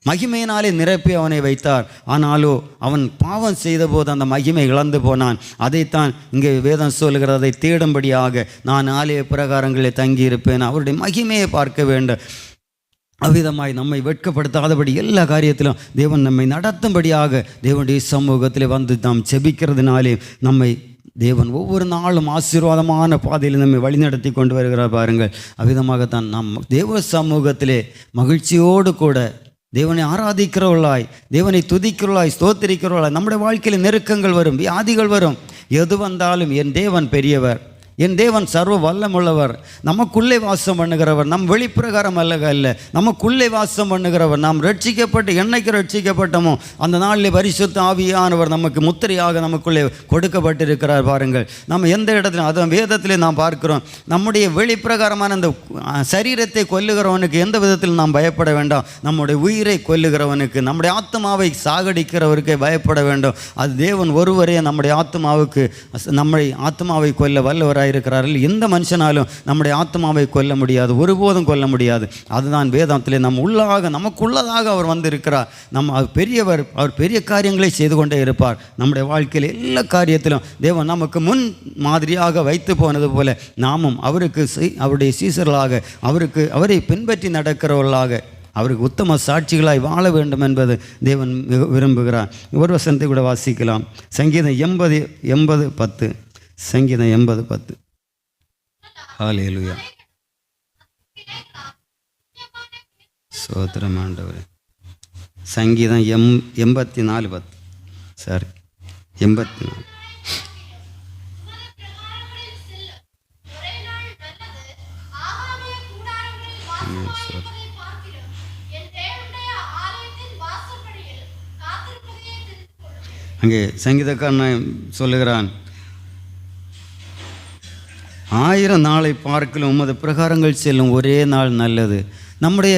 மகிமையினாலே நிரப்பி அவனை வைத்தார். ஆனாலோ அவன் பாவம் செய்த போது அந்த மகிமை இழந்து போனான். அதைத்தான் இங்கே வேதம் சொல்கிறதை தேடும்படியாக நான் ஆலய பிரகாரங்களில் தங்கியிருப்பேன், அவருடைய மகிமையை பார்க்க வேண்டும். அவ்விதமாய் நம்மை வெட்கப்படுத்தாதபடி எல்லா காரியத்திலும் தேவன் நம்மை நடத்தும்படியாக தேவனுடைய சமூகத்தில் வந்து நாம் செபிக்கிறதுனாலே நம்மை தேவன் ஒவ்வொரு நாளும் ஆசீர்வாதமான பாதையில் நம்மை வழிநடத்தி கொண்டு வருகிறார். பாருங்கள், அவ்விதமாகத்தான் நாம் தேவ சமூகத்திலே மகிழ்ச்சியோடு கூட தேவனை ஆராதிக்கிறவர்களாய், தேவனை துதிக்கிறவர்களாய், ஸ்தோத்திரிக்கிறவர்களாய் நம்முடைய வாழ்க்கையில் நெருக்கங்கள் வரும், வியாதிகள் வரும். எது வந்தாலும் என் தேவன் பெரியவர், என் தேவன் சர்வ வல்லமுள்ளவர், நமக்குள்ளே வாசம் பண்ணுகிறவர், நம் வெளிப்பிரகாரம் அல்ல, நமக்குள்ளே வாசம் பண்ணுகிறவர். நாம் ரட்சிக்கப்பட்டு என்னைக்கு ரட்சிக்கப்பட்டோமோ அந்த நாளில் பரிசுத்த ஆவியானவர் நமக்கு முத்திரையாக நமக்குள்ளே கொடுக்கப்பட்டிருக்கிறார். பாருங்கள், நம்ம எந்த இடத்துல அதுவும் வேதத்திலே நாம் பார்க்கிறோம். நம்முடைய வெளிப்பிரகாரமான அந்த சரீரத்தை கொல்லுகிறவனுக்கு எந்த விதத்தில் நாம் பயப்பட வேண்டாம். நம்முடைய உயிரை கொல்லுகிறவனுக்கு, நம்முடைய ஆத்மாவை சாகடிக்கிறவருக்கே பயப்பட வேண்டும். அது தேவன் ஒருவரே நம்முடைய ஆத்மாவை கொல்ல வல்லவராய் இருக்கிறார்கள். எந்த மனுஷனாலும் நம்முடைய ஆத்மாவை கொல்ல முடியாது, ஒருபோதும் கொல்ல முடியாது. அதுதான் வேதத்திலே நமக்குள்ளதாக அவர் வந்து இருக்கிறார். அவர் பெரியவர், அவர் பெரிய காரியங்களை செய்து கொண்டே இருப்பார். நம்முடைய வாழ்க்கையில் எல்லா காரியத்திலும் தேவன் நமக்கு முன் மாதிரியாக வைத்து போனது போல நாமும் அவருடைய சீசர்களாக அவரை பின்பற்றி நடக்கிறவர்களாக அவருக்கு உத்தம சாட்சிகளாய் வாழ வேண்டும் என்பது தேவன் விரும்புகிறார். ஒரு வசனத்தை கூட வாசிக்கலாம். சங்கீதம் 80:10. சங்கீதம் 80:10. ஹல்லேலூயா, ஸ்தோத்திரம் ஆண்டவரே. சங்கீதம் 84:10. சாரி, 84. அங்கே சங்கீதக்காரன் சொல்லுகிறான், 1000 நாளை பார்க்கலும் உமது பிரகாரங்கள் செல்லும் ஒரே நாள் நல்லது. நம்முடைய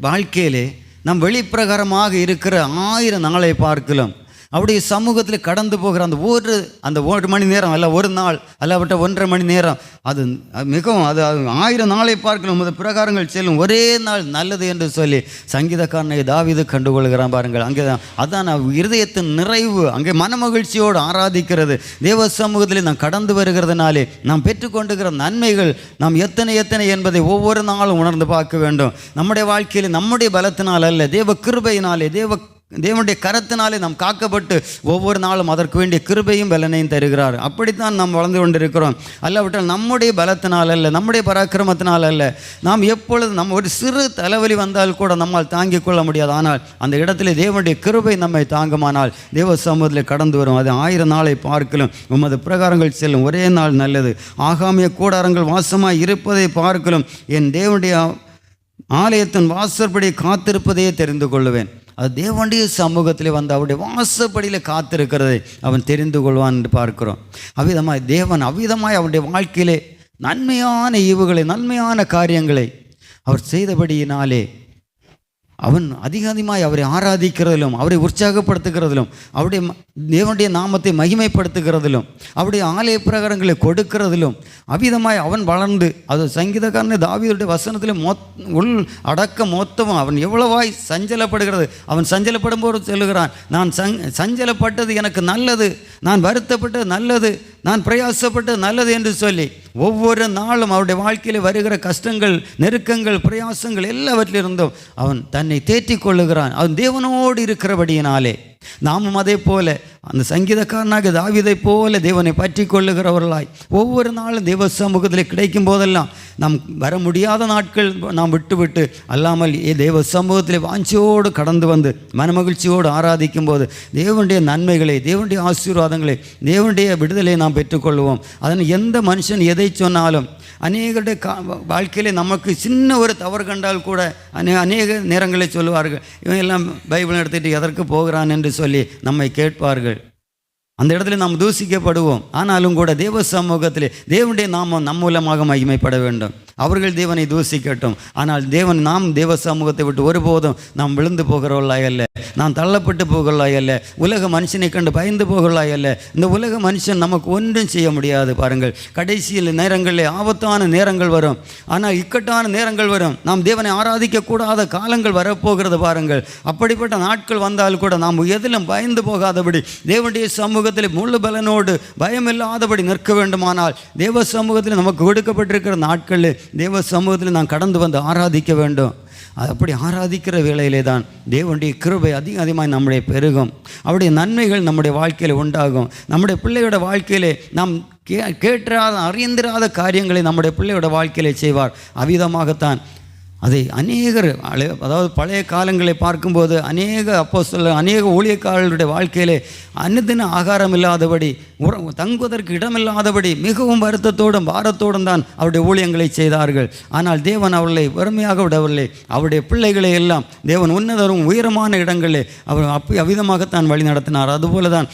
வாழ்க்கையிலே நம் வெளிப்பிரகாரமாக இருக்கிற 1000 நாளை பார்க்கலாம் அவருடைய சமூகத்தில் கடந்து போகிற அந்த ஒரு மணி நேரம் அல்ல, ஒரு நாள் அல்லவட்ட 1.5 மணி நேரம், அது மிகவும் அது 1000 நாளை பார்க்கலாம் உமது பிரகாரங்கள் செல்லும் ஒரே நாள் நல்லது என்று சொல்லி சங்கீதக்காரனை தாவீது கண்டுகொள்கிறான். பாருங்கள், அங்கே அதான் இருதயத்தின் நிறைவு, அங்கே மனமகிழ்ச்சியோடு ஆராதிக்கிறது. தேவ சமூகத்தில் நாம் கடந்து வருகிறதுனாலே நாம் பெற்றுக்கொண்டுகிற நன்மைகள் நாம் எத்தனை என்பதை ஒவ்வொரு நாளும் உணர்ந்து பார்க்க வேண்டும். நம்முடைய வாழ்க்கையில் நம்முடைய பலத்தினால் அல்ல, தேவ கிருபையினாலே தேவனுடைய கரத்தினாலே நாம் காக்கப்பட்டு ஒவ்வொரு நாளும் அதற்கு வேண்டிய கிருபையும் பலனையும் தருகிறார். அப்படித்தான் நாம் வளர்ந்து கொண்டிருக்கிறோம். அல்லாவிட்டால் நம்முடைய பலத்தினால் அல்ல, நம்முடைய பராக்கிரமத்தினால் அல்ல. நாம் எப்பொழுது ஒரு சிறு தலைவலி வந்தால் கூட நம்மால் தாங்கிக் கொள்ள முடியாது. ஆனால் அந்த இடத்துல தேவனுடைய கிருபை நம்மை தாங்குமானால் தேவ சமூகத்தில் கடந்து வரும். அது 1000 நாளை பார்க்கலும் உமது பிரகாரங்கள் செல்லும் ஒரே நாள் நல்லது. ஆகாமிய கூடாரங்கள் வாசமாய் இருப்பதை பார்க்கலும் என் தேவனுடைய ஆலயத்தின் வாசற்படி காத்திருப்பதையே தெரிந்து கொள்ளுவேன். அது தேவனுடைய சமூகத்தில் வந்து அவருடைய வாசப்படியில் காத்திருக்கிறதை அவன் தெரிந்து கொள்வான் என்று பார்க்கிறோம். தேவன் அவ்விதமாய் அவருடைய வாழ்க்கையிலே நன்மையான ஈவுகளை, நன்மையான காரியங்களை அவர் செய்தபடியினாலே அவன் அதிகமாய் அவரை ஆராதிக்கிறதிலும், அவரை உற்சாகப்படுத்துகிறதிலும், அவருடைய தேவனுடைய நாமத்தை மகிமைப்படுத்துகிறதிலும், அவருடைய ஆலய பிரகாரங்களை கொடுக்கிறதிலும் அவ்விதமாய் அவன் வளர்ந்து, அது சங்கீதக்காரன் தாவீதுடைய வசனத்தில் உள் அடக்க மொத்தமும் அவன் எவ்வளவாய் சஞ்சலப்படுகிறது. அவன் சஞ்சலப்படும் போது சொல்லுகிறான், நான் சஞ்சலப்பட்டது எனக்கு நல்லது, நான் வருத்தப்பட்டது நல்லது, நான் பிரயாசப்பட்டது நல்லது என்று சொல்லி ஒவ்வொரு நாளும் அவருடைய வாழ்க்கையில் வருகிற கஷ்டங்கள், நெருக்கங்கள், பிரயாசங்கள் எல்லாவற்றிலிருந்தும் அவன் தன்னை தேற்றிக் கொள்ளுகிறான். அவன் தேவனோடு இருக்கிறபடியினாலே நாமும் அதே போல அந்த சங்கீதக்காரனாக தாவீதை போல தேவனை பற்றி கொள்ளுகிறவர்களாய் ஒவ்வொரு நாளும் தேவ சமூகத்தில் கிடைக்கும் போதெல்லாம் நாம் வர முடியாத நாட்கள் நாம் விட்டு அல்லாமல் தேவ சமூகத்தில் வாஞ்சியோடு கடந்து வந்து மனமகிழ்ச்சியோடு ஆராதிக்கும் போது தேவனுடைய நன்மைகளை, தேவனுடைய ஆசீர்வாதங்களை, தேவனுடைய விடுதலை நாம் பெற்றுக்கொள்வோம். அதனால் எந்த மனுஷன் எதை சொன்னாலும் அநேகருடைய வாழ்க்கையிலே நமக்கு சின்ன ஒரு தவறு கண்டால் கூட அநேக நேரங்களில் சொல்லுவார்கள், இவன் எல்லாம் பைபிள் எடுத்துகிட்டு எதற்கு போகிறான் என்று சொல்லி நம்மை கேட்பார்கள். அந்த இடத்துல நாம் தூசிக்கப்படுவோம். ஆனாலும் கூட தேவ சமூகத்திலே தேவனுடைய நாமம் நம் மூலமாக மகிமைப்பட வேண்டும். அவர்கள் தேவனை தூசிக்கட்டும். ஆனால் நாம் தேவ சமூகத்தை விட்டு ஒருபோதும் நாம் விழுந்து போகிறவர்களாய் அல்ல, நாம் தள்ளப்பட்டு போகிறவர்களாய் அல்ல, உலக மனுஷனை கண்டு பயந்து போகிறவர்களாய் அல்ல. இந்த உலக மனுஷன் நமக்கு ஒன்றும் செய்ய முடியாது. பாருங்கள், கடைசியில் நேரங்களில் ஆபத்தான நேரங்கள் வரும். ஆனால் இக்கட்டான நேரங்கள் வரும். நாம் தேவனை ஆராதிக்கக்கூடாத காலங்கள் வரப்போகிறது. பாருங்கள், அப்படிப்பட்ட நாட்கள் வந்தால் கூட நாம் எதிலும் பயந்து போகாதபடி தேவனுடைய சமூகத்தில் முழு பலனோடு பயமில்லாதபடி நிற்க வேண்டுமானால் தேவ சமூகத்தில் நமக்கு கொடுக்கப்பட்டிருக்கிற நாட்களில் தேவ சமூகத்தில் நாம் கடந்து வந்து ஆராதிக்க வேண்டும். அப்படி ஆராதிக்கிற வேளையிலே தான் தேவனுடைய கிருபை அதிகமாக நம்முடைய பெருகும். அவருடைய நன்மைகள் நம்முடைய வாழ்க்கையில் உண்டாகும். நம்முடைய பிள்ளையோட வாழ்க்கையிலே நாம் கேட்டாத அறிந்திராத காரியங்களை நம்முடைய பிள்ளையோட வாழ்க்கையிலே செய்வார். அவ்விதமாகத்தான் அதை அநேகர், அதாவது பழைய காலங்களை பார்க்கும்போது அநேக ஊழியக்காரர்களுடைய வாழ்க்கையிலே அன்னதின ஆகாரம் இல்லாதபடி, தங்குவதற்கு இடமில்லாதபடி மிகவும் வருத்தத்தோடும் பாரத்தோடும் தான் அவருடைய ஊழியங்களை செய்தார்கள். ஆனால் தேவன் அவர்களை வறுமையாக விடவில்லை. அவருடைய பிள்ளைகளை எல்லாம் தேவன் உன்னதரும் உயரமான இடங்களில் அவர் அவ்விதமாகத்தான் வழி நடத்தினார். அதுபோல தான்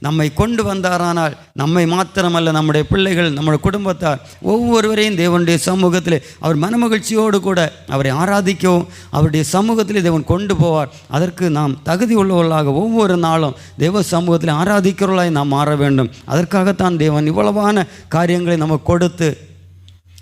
நம்மை கொண்டு வந்தாரானால் நம்மை மாத்திரமல்ல, நம்முடைய பிள்ளைகள், நம்முடைய குடும்பத்தார் ஒவ்வொருவரையும் தேவனுடைய சமூகத்தில் அவர் மனமகிழ்ச்சியோடு கூட அவரை ஆராதிக்கவும் அவருடைய சமூகத்தில் தேவன் கொண்டு போவார். அதற்கு நாம் தகுதி உள்ளவர்களாக ஒவ்வொரு நாளும் தேவ சமூகத்தில் ஆராதிக்கிறவர்களாய் நாம் மாற வேண்டும். அதற்காகத்தான் தேவன் இவ்வளவான காரியங்களை நமக்கு கொடுத்து,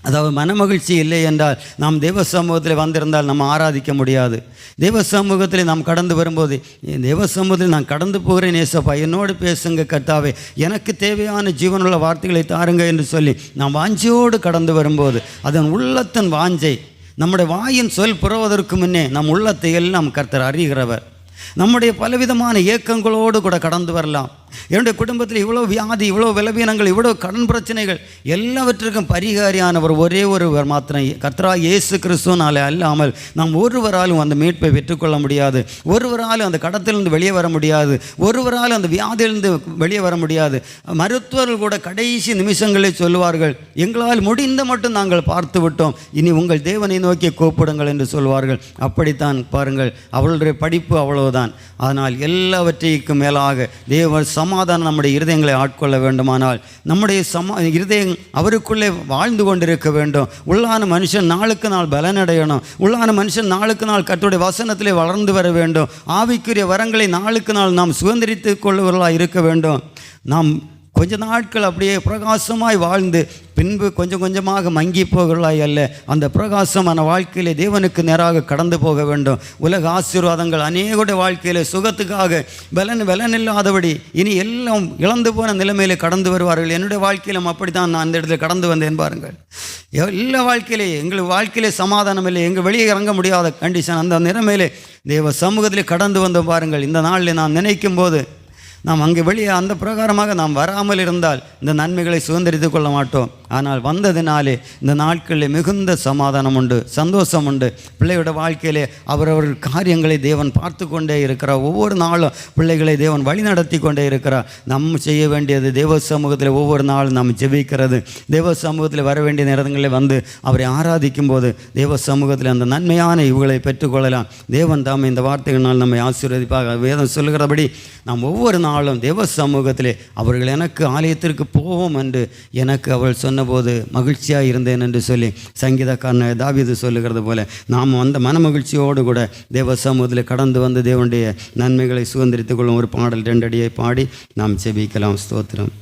அதாவது மனமகிழ்ச்சி இல்லை என்றால் நாம் தேவ சமூகத்தில் வந்திருந்தால் நம்ம ஆராதிக்க முடியாது. தேவ சமூகத்தில் நாம் கடந்து வரும்போது, தேவ சமூகத்தில் நான் கடந்து போகிறேன் ஏசப்பா, என்னோடு பேசுங்க கர்த்தாவே, எனக்கு தேவையான ஜீவனுள்ள வார்த்தைகளை தாருங்க என்று சொல்லி நாம் வாஞ்சையோடு கடந்து வரும்போது அதன் உள்ளத்தின் வாஞ்சை, நம்முடைய வாயின் சொல் புறவதற்கு முன்னே நம் உள்ளத்தை எல்லாம் கர்த்தர் அறிகிறவர். நம்முடைய பலவிதமான ஏக்கங்களோடு கூட கடந்து வரலாம். என்னுடைய குடும்பத்தில் இவ்வளோ வியாதி, இவ்வளோ பலவீனங்கள், இவ்வளோ கடன் பிரச்சனைகள் எல்லாவற்றிற்கும் பரிகாரியானவர் ஒரே ஒருவர் மாத்திரம், கர்த்தராகிய இயேசு கிறிஸ்துவினாலே அல்லாமல் நாம் ஒருவராலும் அந்த மீட்பை பெற்றுக்கொள்ள முடியாது. ஒருவராலும் அந்த கடத்திலிருந்து வெளியே வர முடியாது. ஒருவராலும் அந்த வியாதியிலிருந்து வெளியே வர முடியாது. மருத்துவர்கள் கூட கடைசி நிமிஷங்களில் சொல்லுவார்கள், எங்களால் முடிந்த மட்டும் நாங்கள் பார்த்து விட்டோம், இனி உங்கள் தேவனை நோக்கி கூப்பிடுங்கள் என்று சொல்வார்கள். அப்படித்தான் பாருங்கள், அவளுடைய படிப்பு அவ்வளவுதான். ஆனால் எல்லாவற்றைக்கும் மேலாக தேவ சமாதானம் நம்முடைய இருதயங்களை ஆட்கொள்ள வேண்டுமானால் நம்முடைய இருதயம் அவருக்குள்ளே வாழ்ந்து கொண்டிருக்க வேண்டும். உள்ளான மனுஷன் நாளுக்கு நாள் பலனடையணும். உள்ளான மனுஷன் நாளுக்கு நாள் கர்த்தருடைய வசனத்திலே வளர்ந்து வர வேண்டும். ஆவிக்குரிய வரங்களை நாளுக்கு நாள் நாம் சுதந்திரித்து கொள்ளுவர்களாக இருக்க வேண்டும். நாம் கொஞ்ச நாட்கள் அப்படியே பிரகாசமாய் வாழ்ந்து பின்பு கொஞ்சம் கொஞ்சமாக மங்கி போகலாய் அல்ல, அந்த பிரகாசமான வாழ்க்கையிலே தேவனுக்கு நேராக கடந்து போக வேண்டும். உலக ஆசீர்வாதங்கள் அநேகருடைய வாழ்க்கையில் சுகத்துக்காக பலன் இல்லாதபடி இனி எல்லாம் இழந்து போன நிலைமையிலே கடந்து வருவார்கள். என்னுடைய வாழ்க்கையிலும் அப்படித்தான் நான் அந்த இடத்துல கடந்து வந்தேன். பாருங்கள், எல்லா வாழ்க்கையிலே எங்களுக்கு வாழ்க்கையிலே சமாதானம் இல்லை, எங்கள் வெளியே இறங்க முடியாத கண்டிஷன், அந்த நிலைமையிலே தேவ சமூகத்திலே கடந்து வந்தோம். பாருங்கள், இந்த நாளில் நான் நினைக்கும் போது நாம் அங்கே வெளியே அந்த பிரகாரமாக நாம் வராமல் இருந்தால் இந்த நன்மைகளை சுதந்திரித்து கொள்ள மாட்டோம். ஆனால் வந்ததினாலே இந்த நாட்களில் மிகுந்த சமாதானம் உண்டு, சந்தோஷம் உண்டு. பிள்ளையோட வாழ்க்கையிலே அவரவர் காரியங்களை தேவன் பார்த்து கொண்டே இருக்கிறார். ஒவ்வொரு நாளும் பிள்ளைகளை தேவன் வழி நடத்தி கொண்டே இருக்கிறார். நம்ம செய்ய வேண்டியது தேவ சமூகத்தில் ஒவ்வொரு நாளும் நாம் ஜெபிக்கிறது, தேவ சமூகத்தில் வர வேண்டிய நேரங்களில் வந்து அவரை ஆராதிக்கும் போது தேவ சமூகத்தில் அந்த நன்மையான இவுகளை பெற்றுக்கொள்ளலாம். தேவன் தாம் இந்த வார்த்தைகளால் நம்மை ஆசீர்வதிப்பாக. வேதம் சொல்லுகிறபடி நாம் ஒவ்வொரு நாளும் தேவ சமூகத்திலே அவர்கள் எனக்கு ஆலயத்திற்கு போவோம் என்று எனக்கு அவள் சொன்னபோது மகிழ்ச்சியாக இருந்தேன் என்று சொல்லி சங்கீதக்காரன் தாவீது சொல்லுகிறது போல நாம் அந்த மனமகிழ்ச்சியோடு கூட தேவ சமூகத்தில் கடந்து வந்து தேவனுடைய நன்மைகளை சுதந்திரித்துக் கொள்ளும் ஒரு பாடல் 2 அடியை பாடி நாம் செபிக்கலாம். ஸ்தோத்திரம்.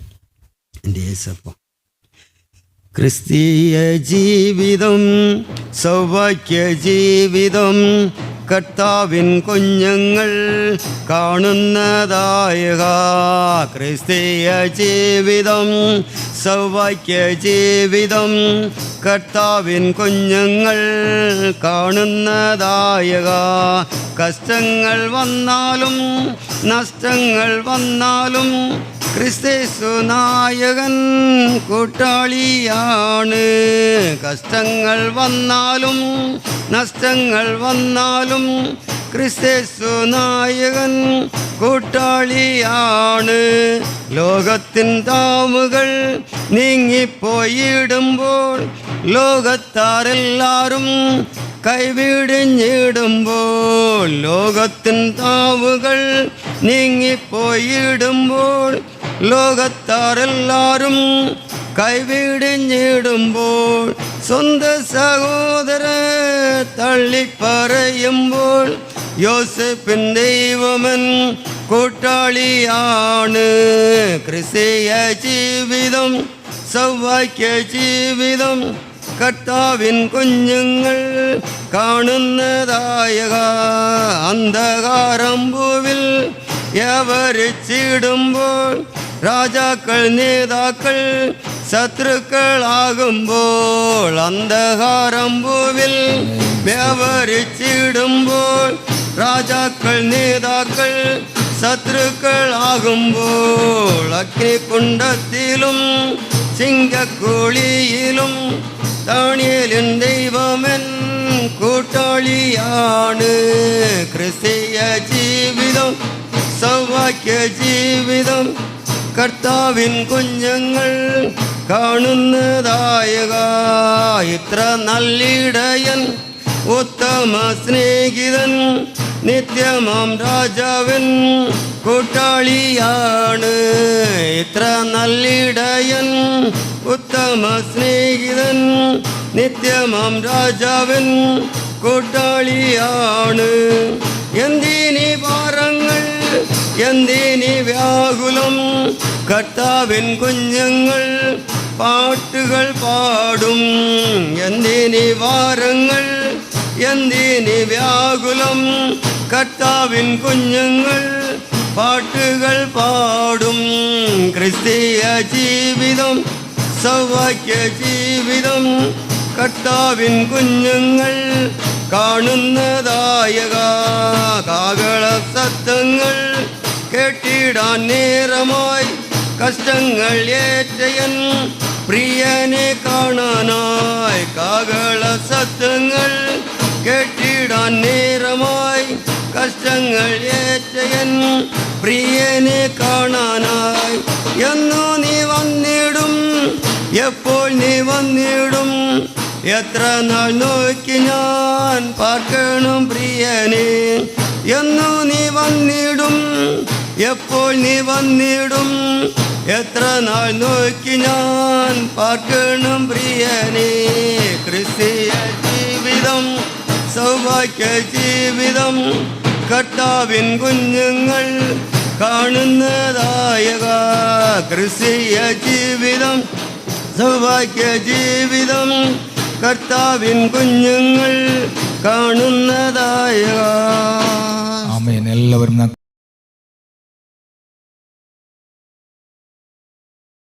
ஏசப்பா. ക്രിസ്തീയ ജീവിതം സൗഭാഗ്യ ജീവിതം കർത്താവിൻ കുഞ്ഞുങ്ങൾ കാണുന്നതായ ക്രിസ്തീയ ജീവിതം സൗഭാഗ്യ ജീവിതം കർത്താവിൻ കുഞ്ഞുങ്ങൾ കാണുന്നതായ കഷ്ടങ്ങൾ വന്നാലും നഷ്ടങ്ങൾ വന്നാലും ക്രിസ്തേസു നായകൻ കൂട്ടാളിയാണ്. കഷ്ടങ്ങൾ വന്നാലും നഷ്ടങ്ങൾ വന്നാലും ക്രിസ്തേസു നായകൻ കൂട്ടാളിയാണ്. ലോകത്തിൻ താമുകൾ നീങ്ങിപ്പോയിടുമ്പോൾ ലോകത്താരെല്ലാരും കൈവിടിഞ്ഞിടുമ്പോൾ ലോകത്തിൻ താവുകൾ നീങ്ങിപ്പോയിടുമ്പോൾ ലോകത്താരെല്ലാരും കൈവിടിഞ്ഞിടുമ്പോൾ സ്വന്തം സഹോദരൻ തള്ളിപ്പറയുമ്പോൾ യോസേപ്പിൻ ദൈവമൻ കൂട്ടാളിയാണ്. ക്രിസ്തീയ ജീവിതം സൗഭാഗ്യ ജീവിതം കർത്താവിൻ കുഞ്ഞുങ്ങൾ കാണുന്നതായ അന്ധകാരമ്പൂവിൽ യവരിച്ചിടുമ്പോൾ രാജാക്കൾ നേതാക്കൾ ശത്രുക്കളാകുമ്പോൾ അന്ധകാരമ്പൂവിൽ വ്യവഹരിച്ചിടുമ്പോൾ രാജാക്കൾ നേതാക്കൾ ശത്രുക്കളാകുമ്പോൾ അഗ്നികുണ്ഡത്തിലും സിംഹക്കുഴിയിലും ദാനിയേലിൻ ദൈവമൻ കൂട്ടാളിയാണ്. ക്രിസ്തീയ ജീവിതം സൗഭാഗ്യ ജീവിതം കർത്താവിൻ കുഞ്ഞുങ്ങൾ കാണുന്നതായ ഇത്ര നല്ലിടയൻ ഉത്തമ സ്നേഹിതൻ നിത്യമാം രാജാവൻ കൂട്ടാളിയാണ്. ഇത്ര നല്ലിടയൻ ഉത്തമ സ്നേഹിതൻ നിത്യമാം രാജാവൻ കൂട്ടാളിയാണ്. എന്തിനീ ഭാരങ്ങൾ എന്തിനീ വ്യാകുലം കർത്താവിൻ കുഞ്ഞുങ്ങൾ പാട്ടുകൾ പാടും. എന്തിനീ ഭാരങ്ങൾ എന്തിനീ വ്യാകുലം കർത്താവിൻ കുഞ്ഞുങ്ങൾ പാട്ടുകൾ പാടും. ക്രിസ്തീയ ജീവിതം സൗഭാഗ്യ ജീവിതം കർത്താവിൻ കുഞ്ഞുങ്ങൾ കാണുന്നതായ കാഹള ശബ്ദങ്ങൾ കേട്ടിടാൻ നേരമായി കഷ്ടങ്ങൾ ഏറ്റയൻ പ്രിയനെ കാണാനായി. കാഹള ശബ്ദങ്ങൾ കേട്ടിടാൻ നേരമായി കഷ്ടങ്ങൾ ഏറ്റയൻ പ്രിയനെ കാണാനായി. എന്നു നീ വന്നിടും എപ്പോൾ നീ വന്നിടും എത്ര നാൾ നോക്കി ഞാൻ പാർക്കണം പ്രിയനെ. എന്നു നീ വന്നിടും എപ്പോൾ നീ വന്നിടും എത്ര നാൾ നോക്കി ഞാൻ പാർക്കണം പ്രിയനെ. ക്രിസ്തീയ ജീവിതം സൗഭാഗ്യ ജീവിതം കർത്താവിൻ കുഞ്ഞുങ്ങൾ കാണുന്നതായ ക്രിസ്തീയ ജീവിതം സൗഭാഗ്യ ജീവിതം കർത്താവിൻ കുഞ്ഞുങ്ങൾ കാണുന്നതായ. ആമേൻ. എല്ലാവരും